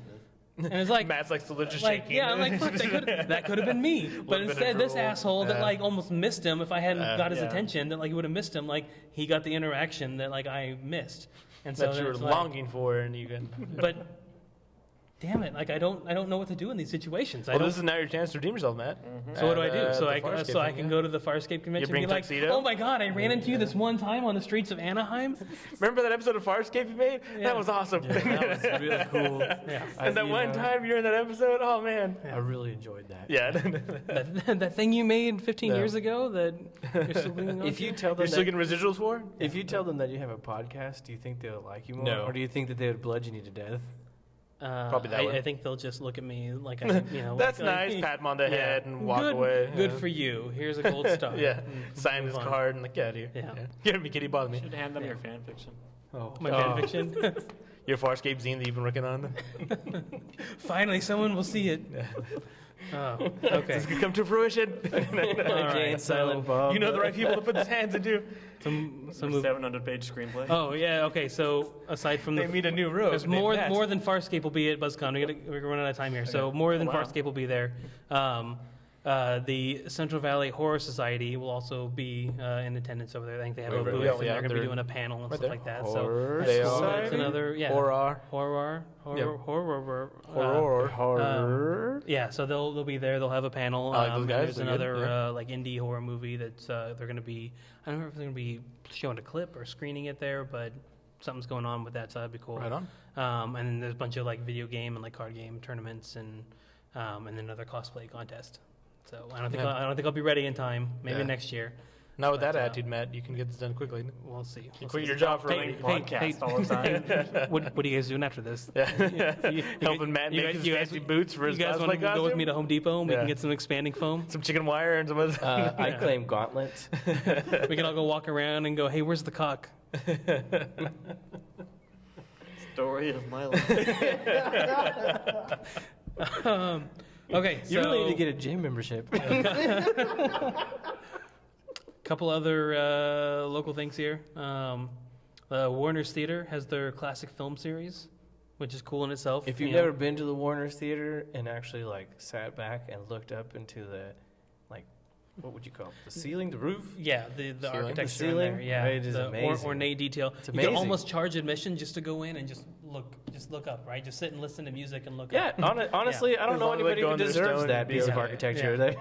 And it's like, Matt's like still just like, shaking. yeah, I'm like, fuck, that could have been me. But bit of instead, this drool. asshole that Yeah. like almost missed him. If I hadn't got his yeah. attention, that like he would have missed him. Like he got the interaction that like I missed. And so that you were it's like, longing for, and you can. but damn it, like I don't know what to do in these situations. Well, this is now your chance to redeem yourself, Matt. So what do I At, do? So the I Farscape can thing, go to the Farscape convention bring and be like, tuxedo? oh my god, I ran into you this one time on the streets of Anaheim. Remember that episode of Farscape you made? Yeah. That was awesome. That was really cool. Yeah. And that one time you're in that episode, oh man. I really enjoyed that. Yeah. that thing you made 15 No. years ago that you're still leaning on. If you tell them You're still that, getting residuals for? if you tell them that you have a podcast, do you think they'll like you more, No. or do you think that they would bludgeon you to death? Probably that way. I think they'll just look at me like That's like, nice. Pat him on the head and walk good, away. Good yeah. for you. Here's a gold star. Yeah. And Sign move his on. card and like, get out of here. Yeah. Get me, kitty, bother me. Should hand them Yeah. your fan fiction. Oh, my fan fiction. Your Farscape zine that you've been working on. Finally, someone will see it. Oh, okay. This could come to fruition. All right, so You know the right people to put his hands into. some Some move. 700-page screenplay. Oh yeah, okay. So aside from They the meet a new road. there's more than Farscape will be at BuzzCon. We're running out of time here. So more than Oh, wow. Farscape will be there. The Central Valley Horror Society will also be in attendance over there. I think they have a Right, booth, yeah, and they're going to be they're doing a panel and right stuff there. like that. Horror So They that's are. that's another Horror. Horror. Yeah, so they'll be there. They'll have a panel. I like those and guys. There's They're good, another yeah. like indie horror movie that they're going to be. I don't know if they're going to be showing a clip or screening it there, but something's going on with that, so that'd be cool. Right on. And then there's a bunch of like video game and like card game tournaments and then another cosplay contest. So I don't think Yeah. I'll be ready in time. Maybe Yeah. next year. Now with But, that attitude, Matt, you can get this done quickly. We'll see. You We'll quit see. your job for a Hey, week. Podcast all the time. What are you guys doing after this? Yeah. Helping Matt you make guys- his fancy boots for You his guys cosplay want to go with costume? me to Home Depot and we Yeah. can get some expanding foam? Some chicken wire and some other I Yeah. claim gauntlet. We can all go walk around and go, hey, where's the cock? Story of my life. Okay, You really so- need to get a gym membership. couple other local things here. Warner's Theater has their classic film series, which is cool in itself. If you've you know. never been to the Warner's Theater and actually like sat back and looked up into the, like, what would you call it? The ceiling, the roof? Yeah, the Ceiling? architecture The ceiling? in there. Yeah, It is the amazing. ornate detail. It's You can amazing. almost charge admission just to go in and just look up, right? Just sit and listen to music and look Yeah, up. honestly, I don't As know long as they anybody go who on their deserves stone that and be piece of okay. architecture.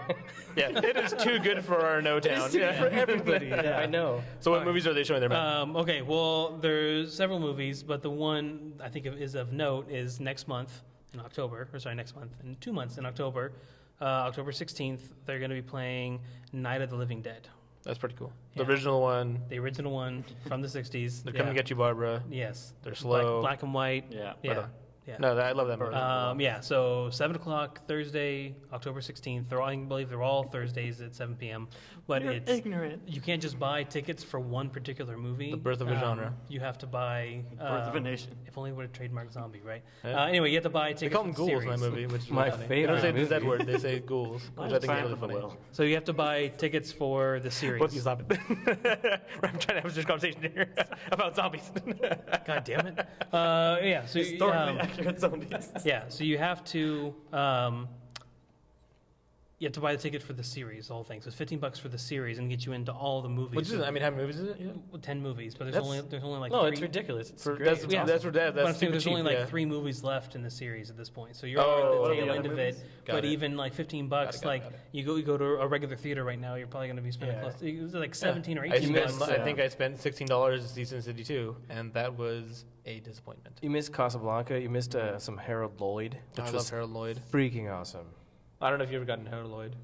Yeah. Yeah, it is too good for our No Town. It's good for everybody. Yeah. I know. So what movies are they showing there, Matt? Okay, well, there's several movies, but the one I think is of note is next month in October, in 2 months in October, October 16th, they're going to be playing Night of the Living Dead, That's pretty cool. The yeah. original one. the original one from the 60s. They're coming to get you, Barbara. Yes. They're slow. Black and white. Yeah. Yeah. Right on. Yeah. No, I love that movie. Yeah, so 7 o'clock Thursday, October 16th. I believe they're all Thursdays at 7 p.m. But You're it's ignorant. you can't just buy tickets for one particular movie. The birth of a genre. You have to buy. Birth of a Nation. If only would have trademarked zombie, right? Yeah. Anyway, you have to buy They tickets. call them for the ghouls in that series. movie, which is My really funny. They favorite don't say the Z movie. word, they say ghouls, which I think is really funny. So you have to buy tickets for the series. What? You stop it. I'm trying to have this conversation here about zombies. God damn it! Yeah. So Historically accurate zombies. yeah. So you have to. You have to buy the ticket for the series, the whole thing. So it's $15 for the series and get you into all the movies. Which is, I mean, how many movies is it? Yeah. 10 movies, but That's- there's only like No, 3. it's ridiculous. It's For, great. that's, It's Yeah. that's for that. But I'm That's saying super there's cheap. only like yeah. 3 movies left in the series at this point, so you're Oh, already what at are the the tail other end of movies? it. Got But it. even like $15, Got it. like you go to a regular theater right now, you're probably going to be spending Yeah. close. It was like 17 or I 18 spent, bucks. I think I spent $16 to see Sin City 2, and that was a disappointment. You missed Casablanca. You missed some Harold Lloyd, which I love was Harold Lloyd. freaking awesome. I don't know if you ever gotten Harold Lloyd.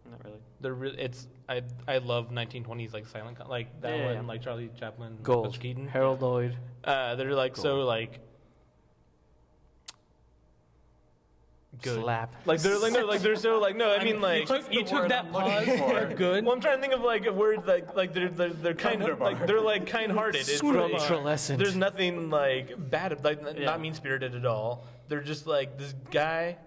Not really. I love 1920s like silent like that Yeah. one, like Charlie Chaplin, Gold. Buster Keaton. Harold Lloyd. They're like so Gold. like good. Slap. Like they're like no, like they're so like no. I mean like. You took word that I'm looking pause for. for good. Well, I'm trying to think of like a word like they're kind of like they're like kind-hearted. It's like, Scrumulescent. there's nothing like bad, like Yeah. not mean-spirited at all. They're just like this guy,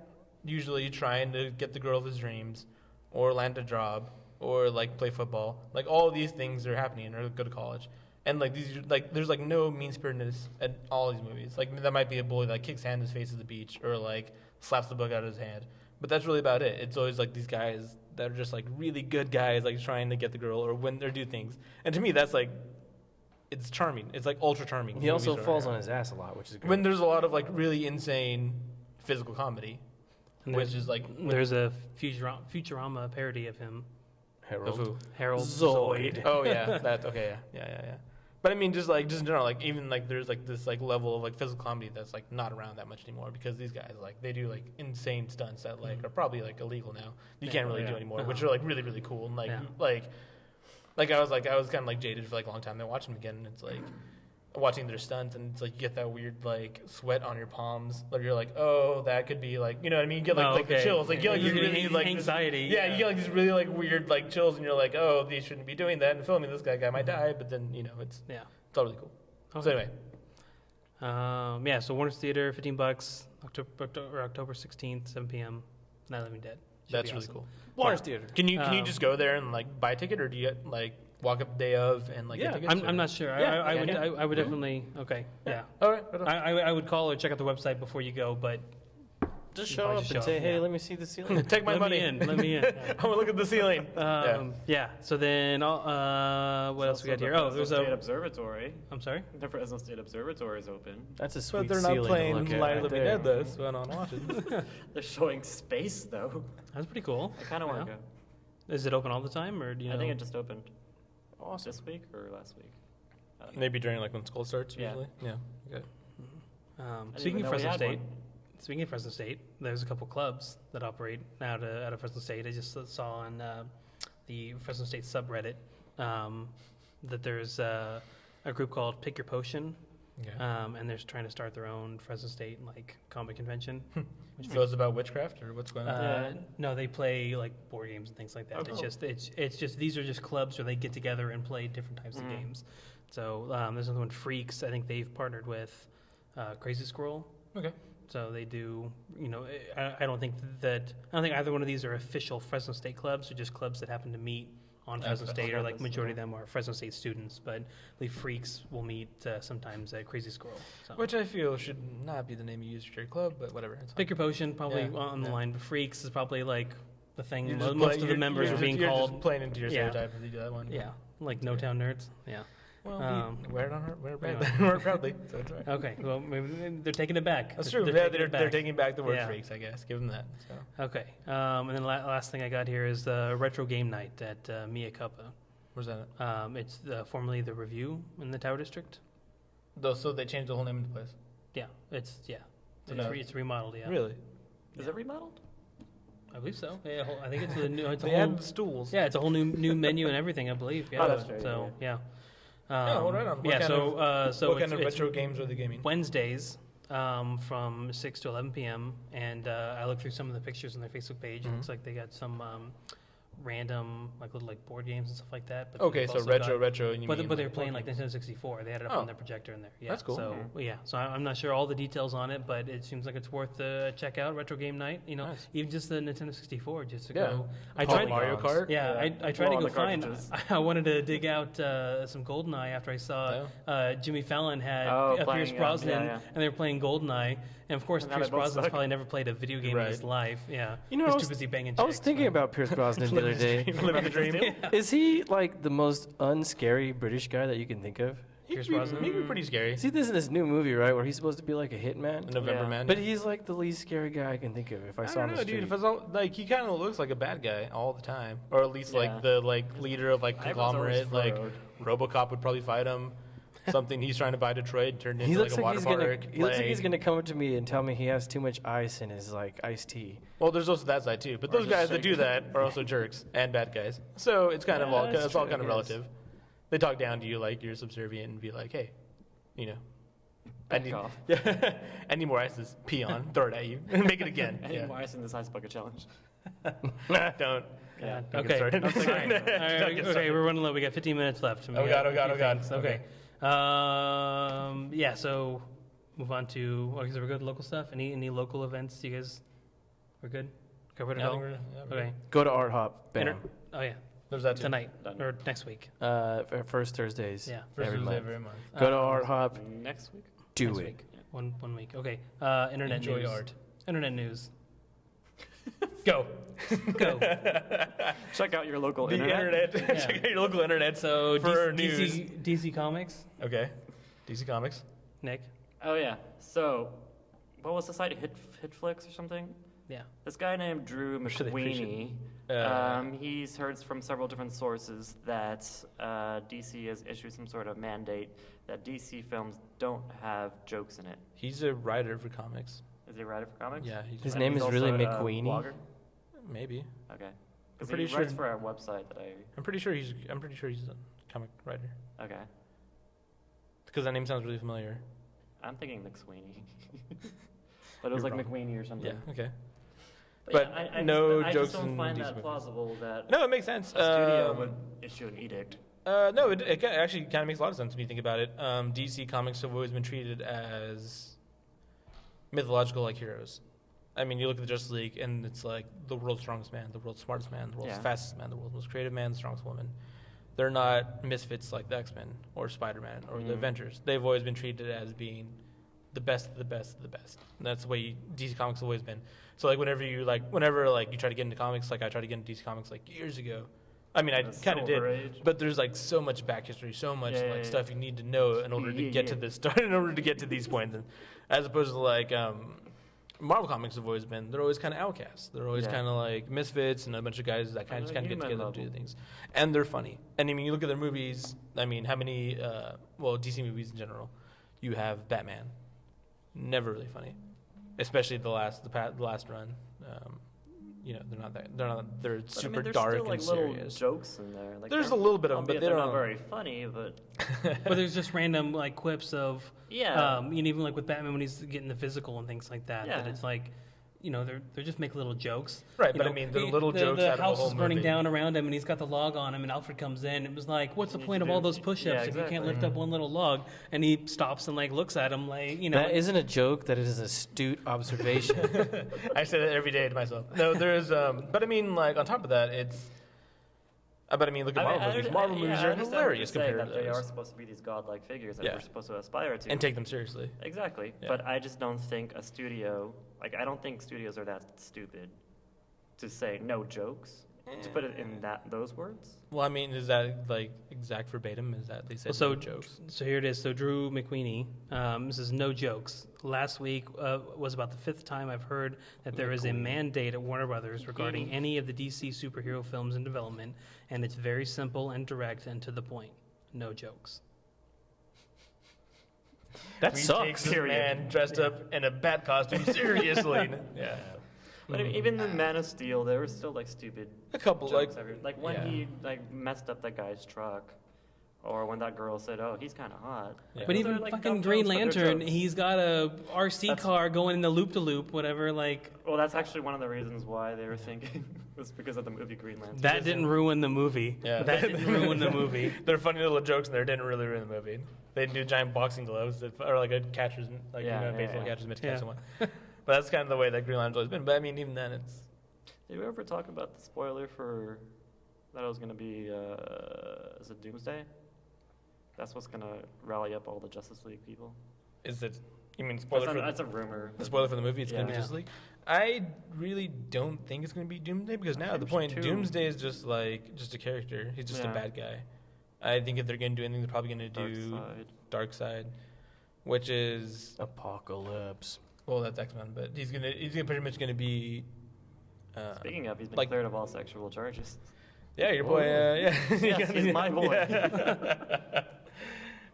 usually trying to get the girl of his dreams, or land a job, or like play football. Like all of these things are happening, or go to college, and like these like there's like no mean-spiritedness at all these movies. Like there might be a bully that kicks hand in his face at the beach, or like slaps the book out of his hand, but that's really about it. It's always like these guys that are just like really good guys, like trying to get the girl or win or do things. And to me, that's like. It's charming. It's like ultra charming. He also Movies are- falls on his ass a lot, which is great. when there's a lot of like really insane physical comedy, And which is like There's a Futurama parody of him, of Harold. who? Harold Zoid. Oh yeah, that okay, yeah. But I mean, just in general, like even like there's like this like level of like physical comedy that's like not around that much anymore because these guys like they do like insane stunts that like are probably like illegal now. You can't really do anymore, which are like really really cool and like Yeah. like I was kind of like jaded for like a long time. Then watching them again, and it's like watching their stunts, and it's like you get that weird like sweat on your palms. Like you're like, oh, that could be like, you know what I mean? You get like the chills. Like you get, like, You're really getting like anxiety. This, yeah, you get like these really like weird like chills, and you're like, oh, they shouldn't be doing that and filming this guy might die. But then it's totally cool. So anyway. So Warner's Theater, $15, October 16th, 7 p.m. Night of the Living Dead. That's really cool. Warner's Theater. Can you just go there and like buy a ticket, or do you like walk up the day of and like get tickets? I'm not sure. I would definitely. Okay. Yeah. All right. I would call or check out the website before you go, but Just show up and say, hey, let me see the ceiling. Take my money. Let me in. I want to look at the ceiling. So then, what else we got here? Oh, there's State Observatory. I'm sorry. The Fresno State Observatory is open. That's a sweet But they're ceiling not to playing look at Light right of the there. Dead though, so I don't watch it. They're showing space though. That's pretty cool. I kind of want to go. Is it open all the time, or do you know? I think it just opened Awesome. this week or last week. I don't know. Maybe during like when school starts Yeah. usually. Yeah. Okay. didn't Speaking even of know we Fresno had State, one. speaking of Fresno State, there's a couple clubs that operate out of Fresno State. I just saw on the Fresno State subreddit that there's a group called Pick Your Potion, and they're trying to start their own Fresno State like comic convention. So it's about witchcraft or what's going on? No, they play like board games and things like that. Oh, cool. It's just these are just clubs where they get together and play different types of games. So there's another one, Freaks. I think they've partnered with Crazy Squirrel. Okay. So they do, I don't think either one of these are official Fresno State clubs. They're just clubs that happen to meet on Fresno State, or like majority of them are Fresno State students. But the Freaks will meet sometimes at Crazy Squirrel. So. Which I feel should not be the name you use for your club, but whatever. It's Pick Your Potion, probably Yeah. on the line. But Freaks is probably like the thing You're just most play- of the members you're are being just, called. You're just playing into your Yeah. stereotype if you do that one. Yeah, like NoTownNerds. Yeah. Well, wear it on her. Wear it proudly. Anyway. Wear it proudly. So it's all right. Okay. Well, maybe they're taking it back. That's true. They're They're taking back the word Yeah. freaks, I guess. Give them that. So. Okay. And then last thing I got here is the retro game night at Mia Cuppa. Where's that at? It's formerly the Review in the Tower District. So they changed the whole name of the place? Yeah. It's no. it's remodeled. Yeah. Really? Is it remodeled? I believe so. Yeah. I think it's a new. It's a They whole. added stools. Yeah. It's a whole new menu and everything. I believe. Yeah. Oh, that's true, So yeah. Oh, right on. What Yeah. kind So what kind of it's retro games are they gaming? Wednesdays from 6 to 11 p.m. And I looked through some of the pictures on their Facebook page, and it looks like they got some random little board games and stuff like that. But Okay, they've so also retro, and you mean but they're like playing board like games. Nintendo 64. They had it up Oh. on their projector in there. Yeah, That's cool. So so I'm not sure all the details on it, but it seems like it's worth a check out. Retro game night, Nice. even just the Nintendo 64, just to Yeah. go. I Call tried Mario Kart? Yeah, Yeah. I tried Well, to on go the find. cartridges. I wanted to dig out some GoldenEye after I saw Jimmy Fallon had Pierce playing, Brosnan, yeah. and they were playing GoldenEye. And of course, And now Pierce they both Brosnan's suck. probably never played a video game in his life. Yeah, You know, he's I too was- busy banging. I was chicks, thinking so. about Pierce Brosnan the other day. Living the dream. Is he like the most unscary British guy that you can think of? Pierce Brosnan. He could be pretty scary. See, this new movie, right, where he's supposed to be like a hitman? The November Yeah. Man. But he's like the least scary guy I can think of if I I saw him don't on know, the dude. street. If I saw, like, he kind of looks like a bad guy all the time, or at least Yeah. like the leader of like Eyebrows always conglomerate. Like furrowed. RoboCop would probably fight him. Something he's trying to buy Detroit turned He into looks like a like water he's gonna. park. He looks like Plague. he's gonna come up to me and tell me he has too much ice in his like iced tea. Well, there's also that side too. But Or those just guys that shake do it. that are also jerks and bad guys. So it's kind of Yeah, all that's it's all true, kind of I guess. relative. They talk down to you like you're subservient and be like, hey, I Back need, off. yeah, I need more ice. Pee on, throw it at you, and make it again. I need Yeah. more ice in this ice bucket challenge. Don't. Yeah. Don't get Okay. started. All right. Don't get Okay, started. we're running low. We got 15 minutes left. Oh, God, oh, God, oh, God. Okay. Yeah, so move on to, so we're good local stuff. Any local events? You guys, we're good? Covered it Yeah, I all? think we're Okay. Go to Art Hop. Bam. Oh, yeah. There's that too. Tonight Done. or next week. First Thursdays. Yeah. First every Tuesday month. every month. Go to Art Hop. Next week? Do Next it. week. One week. Okay. Internet Enjoy news. art. Internet news. Go. Go. Check out your local The internet. internet. Check out your local internet. So For DC Comics, Okay. DC Comics. Nick. Oh yeah. So, what was the site? Hitflix or something? Yeah. This guy named Drew sure they McWeeny. appreciate He's heard from several different sources that DC has issued some sort of mandate that DC films don't have jokes in it. He's a writer for comics. Is he a writer for comics? Yeah, he's His And name he's is really also a McWeeny? blogger? maybe. Okay. I'm Because pretty he writes sure- for a website that I. I'm pretty sure he's a comic writer. Okay. Because that name sounds really familiar. I'm thinking McSweeney. But it was You're like wrong. McWeenie or something. Yeah. Okay. But But I no just, I jokes just don't in find DC that movies. plausible that No, it makes sense. a studio would issue an edict. No, it actually kind of makes a lot of sense when you think about it. DC comics have always been treated as mythological like heroes. I mean, you look at the Justice League, and it's like the world's strongest man, the world's smartest man, the world's Yeah. fastest man, the world's most creative man, the strongest woman. They're not misfits like the X-Men or Spider-Man or the Mhm. Avengers. They've always been treated as being the best of the best of the best. And that's the way DC Comics have always been. So like whenever you try to get into comics, like I tried to get into DC Comics like years ago. I mean, I The kind of Silver did, Age. but there's like so much back history, so much Yeah, yeah, stuff you need to know in order to Yeah, get yeah. to this start, in order to get to these points. And as opposed to like Marvel comics have always been, they're always kind of outcasts. They're always Yeah. kind of like misfits and a bunch of guys that kind of Like get human together and do level. things. And they're funny. And I mean, you look at their movies. I mean, how many DC movies in general? You have Batman, never really funny, especially the last run. They're But, super I mean, there's dark still, like, and little serious. jokes in there. Like, There's they're- a little bit of them, but albeit they they're don't. not very funny. But But there's just random like quips of, yeah, and even like with Batman when he's getting the physical and things like that. That Yeah. it's like, they're just making little jokes. Right, You but I know, mean, they're little jokes The out of the house whole is burning movie. down around him, and he's got the log on him, and Alfred comes in. It was like, what's the You point need of to all do- those push-ups yeah, if you can't exactly. lift up one little log? And he stops and like looks at him like, That isn't a joke. That is an astute observation. I say that every day to myself. No, there's, but I mean, like on top of that, it's. But I mean, look at Marvel movies. Marvel movies I are understand what hilarious you're saying, compared to that they are those, supposed to be these godlike figures that Yeah. we're supposed to aspire to. and take them seriously. Exactly. Yeah. But I just don't think a studio, like, I don't think studios are that stupid to say no jokes, to put it in those words. Well, I mean, is that like exact verbatim? Is that they said so no jokes? So here it is. So Drew McWeeny, this is no jokes. Last week was about the 5th time I've heard that there is a mandate at Warner Brothers regarding any of the DC superhero films in development, and it's very simple and direct and to the point. No jokes. That We take sucks. this man dressed up in a bat costume seriously. Yeah, But I mean, even in Man of Steel, there were still like stupid a couple jokes. like Like when yeah. he like messed up that guy's truck, or when that girl said, "Oh, he's kind of hot." Yeah. But Those even are, like, fucking dumb Green jokes, but they're Lantern, jokes. he's got a RC That's- car going in the loop-to-loop, whatever, like... Well, that's actually one of the reasons why they were thinking was because of the movie Green Lantern. That didn't ruin the movie. Yeah. That didn't ruin the movie. They're funny little jokes, and they didn't really ruin the movie. They do giant boxing gloves, that, or like a catcher's, like Yeah, yeah, baseball yeah. catcher's mitt to Yeah. catch someone. But that's kind of the way that Green Lantern's always been. But I mean, even then, it's Did we ever talk about the spoiler for that it was going to be is it Doomsday? That's what's going to rally up all the Justice League people. is it? You mean spoiler for That's a rumor. the spoiler for the movie? It's going to be Yeah. Justice League. I really don't think it's going to be Doomsday because now at the point, Too. Doomsday is just a character. He's just a Yeah. bad guy. I think if they're going to do anything, they're probably going to do Darkseid. Darkseid, which is Apocalypse. well, that's X-Men, but he's pretty much going to be. Speaking of, he's been like- cleared of all sexual charges. Yeah, your boy. Yeah, Yes, he's my boy. Yeah.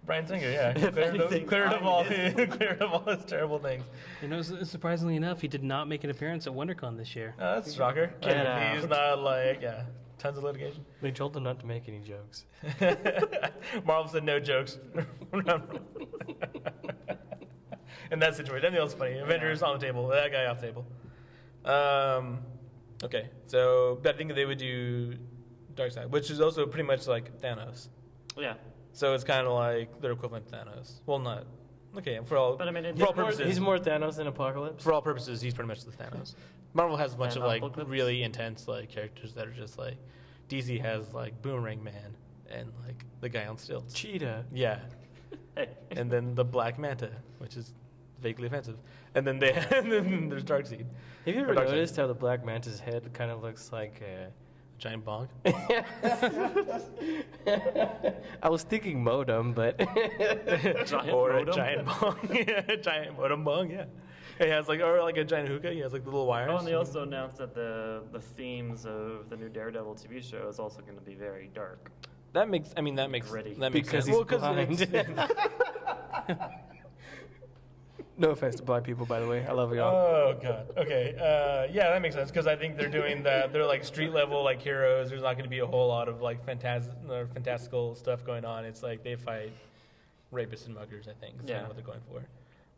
Brian Singer, yeah, If anything, cleared of all I'm cleared of all his terrible things. Surprisingly enough, he did not make an appearance at WonderCon this year. Oh, that's a shocker. Get He's out. not like tons of litigation. They told him not to make any jokes. Marvel said no jokes. In that situation, anything else funny? Avengers on the table. That guy off the table. Okay, so but I think they would do Darkseid, which is also pretty much like Thanos. Yeah, So it's kind of like their equivalent to Thanos. Well, not okay for all. but I mean, for all purposes, He's more Thanos than Apocalypse. for all purposes, he's pretty much the Thanos. Marvel has a bunch of like Apocalypse. really intense like characters that are just like DC has like Boomerang Man and like the guy on stilts. Cheetah. Yeah, hey, and then the Black Manta, which is vaguely offensive, and then they and then there's Darkseid, Have you ever Darkseid. noticed how the Black Manta's head kind of looks like giant bong. I was thinking modem, but giant Or modem? a giant bong, yeah, giant modem bong, yeah. He has like a giant hookah. He has like the little wires. Oh, and they also announced that the themes of the new Daredevil TV show is also going to be very dark. that makes Gritty. that makes Because sense. he's Well, 'cause blind. it's- no offense to blind people, by the way. I love y'all. Oh god. Okay. Yeah, that makes sense because I think they're doing that. They're like street level like heroes. There's not going to be a whole lot of like fantastical stuff going on. It's like they fight rapists and muggers. I think is kind Yeah. of what they're going for,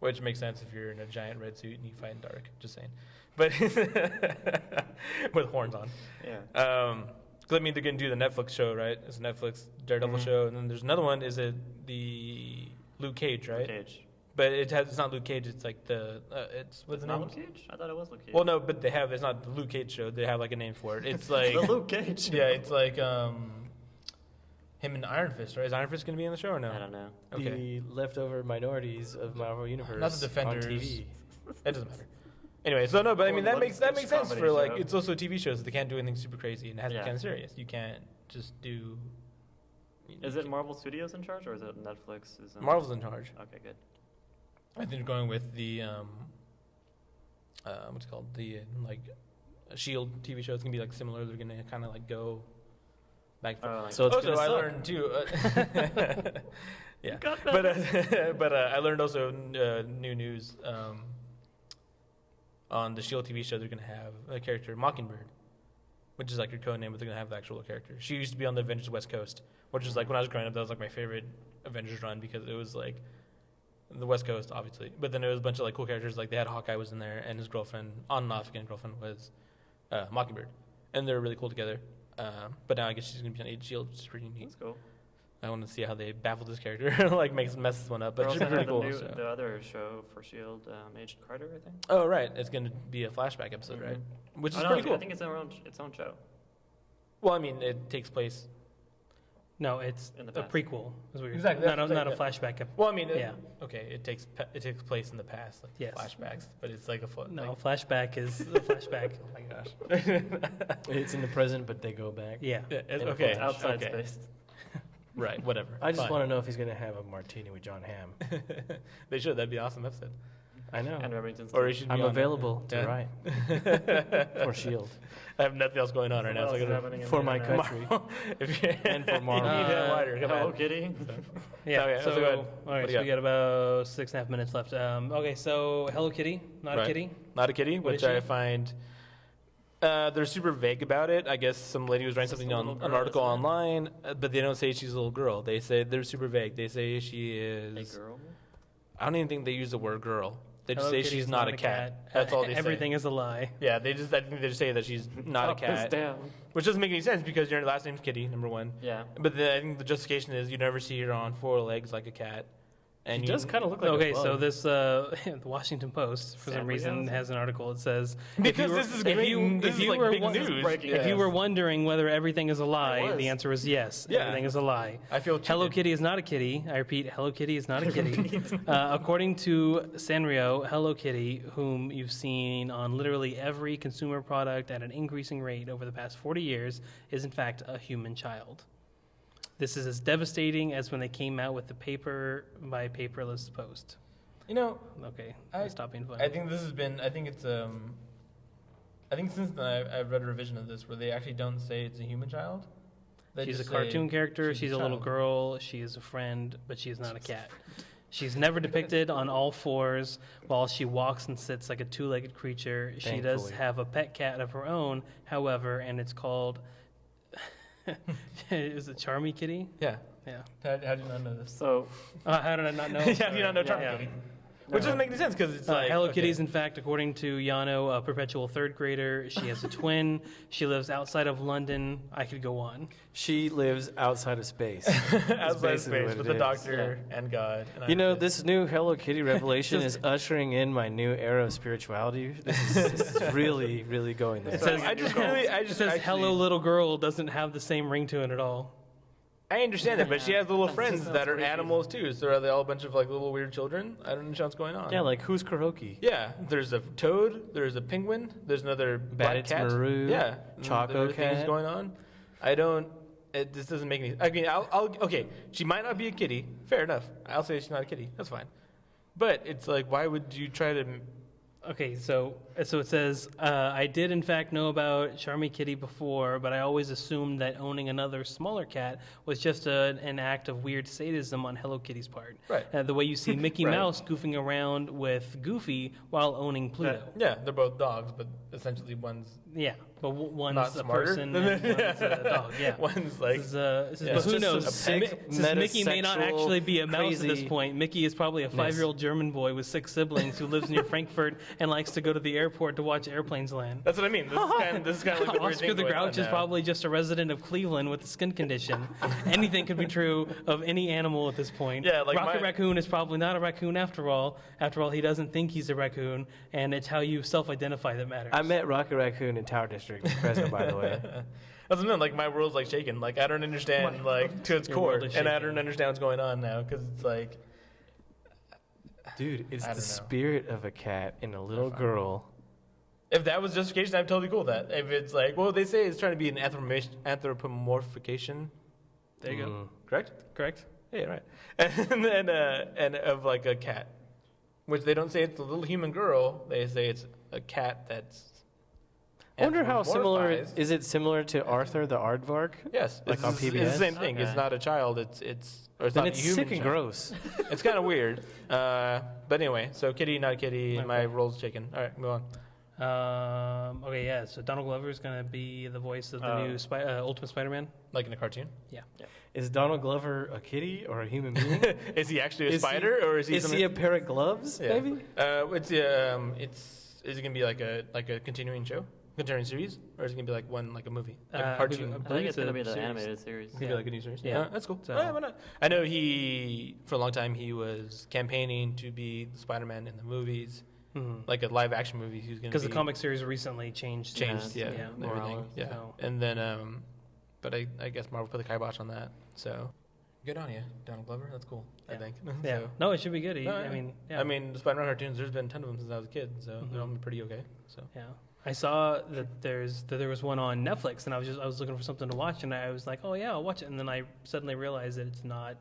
which makes sense if you're in a giant red suit and you fight in dark. Just saying, but with horns on. Yeah. 'Cause I mean, they're gonna do the Netflix show, right? It's a Netflix Daredevil Mhm. show, and then there's another one. Is it the Luke Cage, right? Cage. But it's not Luke Cage. It's like the it's what's It's the not name? Luke Cage? I thought it was Luke Cage. Well, no, but it's not the Luke Cage show. They have like a name for it. It's like the Luke Cage. yeah, it's like him and Iron Fist, right? Is Iron Fist gonna be in the show or no? I don't know. Okay, The leftover minorities of Marvel Universe not the Defenders. on TV. It doesn't matter. Anyway, so no, but I mean Well, that makes sketch sense comedy for like show. it's also TV shows. They can't do anything super crazy and it has to be Yeah. kind of serious. You can't just do. Is it Marvel Studios in charge or is it Netflix? Marvel's in charge? Okay, good. I think they're going with the what's it called, the like Shield TV show. It's gonna be like similar. They're gonna kind of like go back. And forth. Like, So it's Also, gonna I suck. learned too. Yeah, got that. but I learned also new news on the Shield TV show. They're gonna have a character Mockingbird, which is like your code name, but they're gonna have the actual character. She used to be on the Avengers West Coast, which is like when I was growing up, that was like my favorite Avengers run because it was like the West Coast, obviously. But then there was a bunch of like cool characters. Like they had Hawkeye was in there, and his girlfriend, on and off again, girlfriend was Mockingbird, and they're really cool together. But now I guess she's gonna be on Agent Shield, which is pretty neat. That's cool. I want to see how they baffle this character, like mess this one up. But They it should also be pretty have cool. So. the other show for Shield, Agent Carter, I think. Oh right, it's gonna be a flashback episode, right? Which is Oh, no, pretty cool. I think it's its own show. Well, I mean, it takes place. No, it's In the a past. prequel. Is what you're Exactly, Not that's a exactly- flashback. Well, I mean, Yeah. okay, it takes place in the past, like Yes. flashbacks, but it's like a No, like, flashback is a flashback. oh my gosh. It's in the present, but they go back. Yeah. Yeah, In a okay, It's outside okay. space. Right, whatever. I just Fine. want to know if he's going to have a martini with John Hamm. They should. That'd be an awesome episode. I know. And Remington Or he Steele. should be I'm on available Yeah. to write for Shield. I have nothing else going on right now. What So I else is gotta, happening in For the my internet? country. if you, And for Marvel. you need to wider. Come Hello on. Kitty. Yeah. Okay, so, so go ahead. all What right, do so you we got about 6.5 minutes left. Okay, so Hello Kitty, not Right. a kitty. Not a kitty, What which is she? I find they're super vague about it. I guess some lady was writing Just something a on little an girl, article isn't it? online, but they don't say she's a little girl. They say they're super vague. They say she A is. girl. I don't even think they use the word girl. They just Hello say Kitty's she's not a cat. That's all they say. Everything is a lie. Yeah, I think they just say that she's not a Up is cat, down. which doesn't make any sense because your last name's Kitty, number one. Yeah. But I think the justification is you never see her on four legs like a cat. And He you does kind of look like Okay, a bug. so this the Washington Post for some Sadly, reason yes. has an article. It says because if this is if big, you this if is you like were big won- news. breaking if you Yeah. were wondering whether everything is a lie, was. the answer is yes. Yeah. Everything is a lie. I feel Hello cheated. Kitty is not a kitty. I repeat, Hello Kitty is not a kitty. According to Sanrio, Hello Kitty, whom you've seen on literally every consumer product at an increasing rate over the past 40 years, is in fact a human child. This is as devastating as when they came out with the paper by paperless post. You know, Okay, I- stop being funny. I think this has been. I think it's. I think since then I've read a revision of this where they actually don't say it's a human child. They She's a just say cartoon character. she's She's a little child. girl. She is a friend, but she is not a cat. She's never depicted on all fours while she walks and sits like a two-legged creature. She does Thankfully. have a pet cat of her own, however, and it's called. Is it Charmy Kitty? Yeah. Yeah. How do you not know this? So, How did I not know? How do you not know Charmy Yeah. Kitty? Which doesn't make any sense because it's like Hello okay. Kitty is, in fact, according to Yano, a perpetual third grader. She has a twin. She lives outside of London. I could go on. She lives outside of space. outside of basically space what with it the is. doctor and God. And You know, Iron Fist. this new Hello Kitty revelation is ushering in my new era of spirituality. This is really, really going there. It says, I just really, I it just says actually, "Hello, little girl" doesn't have the same ring to it at all. I understand that, but she has little That friends sounds that are creepy. animals too. So are they all a bunch of like little weird children? I don't understand what's going on. Yeah, like who's Kuroki? Yeah, there's a toad, there's a penguin, there's another black Bandits cat. Maru, Yeah, Choco there are things Cat. going on. I don't. This doesn't make any. I mean, I'll. Okay, she might not be a kitty. Fair enough. I'll say she's not a kitty. That's fine. But it's like, why would you try to? Okay, so So it says, I did in fact know about Charmy Kitty before, but I always assumed that owning another smaller cat was just an act of weird sadism on Hello Kitty's part. Right. The way you see Mickey Right. Mouse goofing around with Goofy while owning Pluto. Yeah, they're both dogs, but essentially one's Yeah, but one's not a smarter person than and one's a dog. Yeah. one's like This is Yeah. but It's who just knows? some sick Since Mickey may not metasexual, actually be a mouse at this crazy- point. Mickey is probably a 5-year-old German boy with 6 siblings who lives near Frankfurt and likes to go to the airport to watch airplanes land. That's what I mean. This is kind of like the weird Oscar thing the going on Grouch is now. probably just a resident of Cleveland with a skin condition. Anything could be true of any animal at this point. Yeah, like Rocket my- Raccoon is probably not a raccoon after all. After all, he doesn't think he's a raccoon, and it's how you self-identify that matters. I met Rocket Raccoon in Tower District, Fresno, by the way. That's what I mean. Like my world's like shaking. Like I don't understand like to its Your core, world is and I shaking. don't understand what's going on now because it's like Dude, it's I the don't know. spirit of a cat in a little fine. girl. if that was justification, I'm totally cool with that. If it's like, well, they say it's trying to be an anthropomorphication, There you go. Mm. correct? Correct? Yeah, right. And then and of like a cat, which they don't say it's a little human girl. They say it's a cat that's. I wonder how similar anthropomorphized. is it similar to Arthur the Aardvark? Yes, Like it's, on it's the PBS? same thing. It's Okay. not a child. It's or it's Then not it's a human sick and child. gross. It's kind of weird. But anyway, so kitty, not kitty. Okay. My role's chicken. All right, move on. Okay, yeah. So Donald Glover is going to be the voice of the new Ultimate Spider-Man. Like in a cartoon. Is Donald Glover a kitty or a human being? Is he actually a Is he- spider or is he? Is he a pair of gloves? Yeah. Maybe. It's is it gonna be like a continuing show, continuing series, or is it gonna be like a movie, like a cartoon? I I believe think it's going to a be the series. animated series. It's gonna be like a new series. Yeah. That's cool. So- Why not? I know he for a long time he was campaigning to be Spider-Man in the movies, like a live action movie. He was gonna Because the be- comic series recently changed. changed, Yeah, yeah, yeah, and everything, Morales, yeah. so- And then, but I guess Marvel put the kibosh on that. So good on you, Donald Glover. That's cool. I Yeah. think. Yeah. So, No, it should be good. No, I yeah. mean, yeah. I mean, the Spider-Man cartoons. There's been a ton of them since I was a kid, so Mhm. they're all pretty okay. So Yeah, I saw that there was one on Netflix, and I was looking for something to watch, and I was like, oh yeah, I'll watch it, and then I suddenly realized that it's not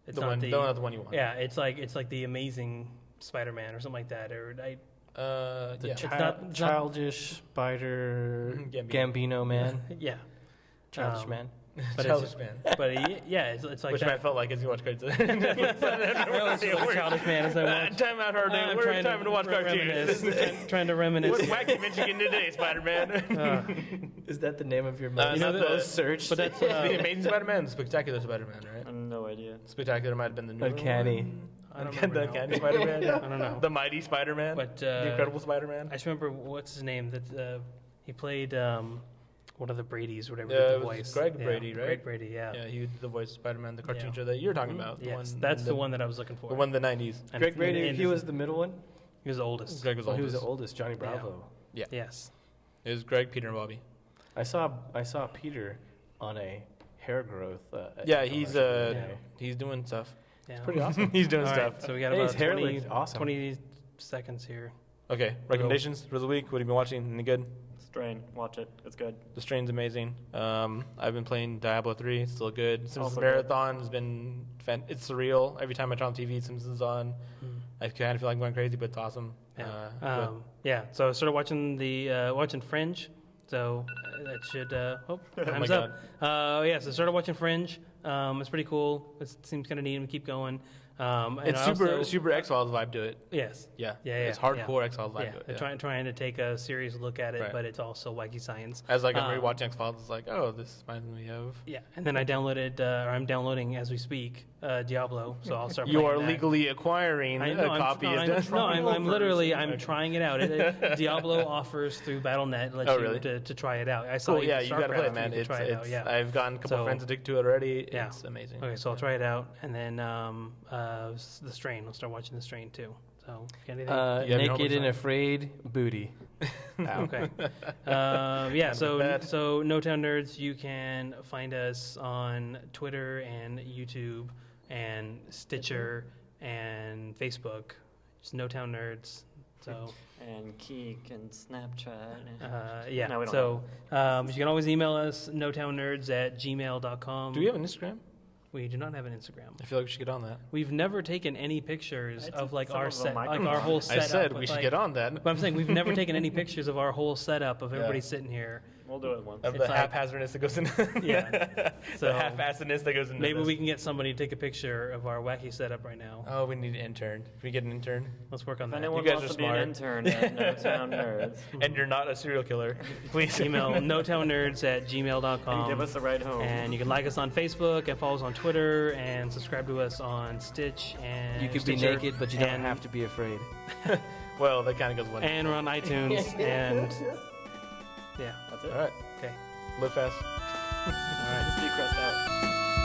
the one, not the one you want. yeah, it's like the Amazing Spider-Man or something like that, or The Yeah. not- childish spider Gambino. Gambino man. yeah, Childish Um, man. but Childish it's, man. but it's like Which that. I felt like as you watch cartoons. It's just like Childish man as I watch. Time out hard day. I'm We're trying time to watch reminisce, cartoons. trying to reminisce. What wacky invention you can do today, Spider-Man? Is that the name of your Uh, most not the- search? But that's the Amazing Spider-Man, the Spectacular Spider-Man, I right? have no idea. Spectacular might have been the new Uncanny. one. I don't remember The now. Uncanny Spider-Man. I don't know. The Mighty Spider-Man. But The Incredible Spider-Man. I just remember what's his name that he played one of the Brady's, whatever. Yeah, the it was voice. Greg Yeah, Brady, right? Greg Brady, yeah. Yeah, he did the voice of Spider-Man, the cartoon Yeah. show that you're talking about. The Yes, one that's in the one that I was looking for. The one in the 90s. And Greg Brady, and he was the middle one? he was the oldest. Greg was Oh, he was oldest. the oldest, Johnny Bravo. Yes. It was Greg, Peter, and Bobby. I saw Peter on a hair growth. Yeah, he's commercial the other Yeah. day. he's doing stuff. Yeah. Pretty awesome. He's doing All stuff. right, so we got Hey, about his hair 20, looked awesome. 20 seconds here. Okay, recommendations for the week. What have you been watching? Any good? Strain, watch it. It's good. The Strain's amazing. I've been playing Diablo 3. It's still good. Simpsons Also Marathon has been it's surreal. Every time I turn on TV, Simpsons is on. I kind of feel like I'm going crazy, but it's awesome. Yeah. Yeah. So I started watching watching Fringe. So that should time's my up. Yeah. So I started watching Fringe. It's pretty cool. It seems kind of neat. We keep going. And it's I super also- super X-Files vibe to it. Yes. Yeah. Yeah, It's yeah, hardcore X-Files vibe Yeah. to it. They're trying to take a serious look at it, Right. but it's also wacky science. As like I'm Um, rewatching X-Files, it's like, oh, this reminds me of. Yeah. And then I downloaded, or I'm downloading as we speak, Diablo. So I'll start. You playing are that. legally acquiring I know, a copy of that. I'm literally Okay. trying it out. Diablo offers through BattleNet lets Oh, you really? to try it out. I saw Cool, yeah, you StarCraft, gotta play it, man. you can It's, try it out, yeah. I've gotten a couple So- friends addicted to it already. Yeah. It's amazing. Okay, so I'll try it out, and then The Strain. I'll start watching The Strain too. So, got anything? You have your Naked homework and done? Afraid Booty. Okay. Yeah, so bad. NoTown Nerds, you can find us on Twitter and YouTube and Stitcher and Facebook. Just NoTown Nerds. So, And Keek and Snapchat. yeah. No, we don't So, you can always email us, NoTownNerds@gmail.com. Do we have an Instagram? We do not have an Instagram. I feel like we should get on that. We've never taken any pictures I of took like some our of the set, like our microphones. whole I setup. said with, we should like- get on that. But I'm saying we've never taken any pictures of our whole setup of everybody sitting here. We'll do it once. Of It's the like- haphazardness that goes in. Yeah. So the half-assedness that goes into maybe this. we can get somebody to take a picture of our wacky setup right now. Oh, we need an intern. Can we get an intern? Let's work on If that. anyone guys wants are to be an intern at NoTownNerds, And you're not a serial killer. Please Email NoTownNerds at and gmail.com. give us a ride home. And you can like us on Facebook and follow us on Twitter and subscribe to us on Stitch and You could be Stitcher. naked, but you don't And- have to be afraid. Well, that kind of goes one. And we're on iTunes and yeah. That's it. All right. Okay. Live fast. All right. Just be crossed out.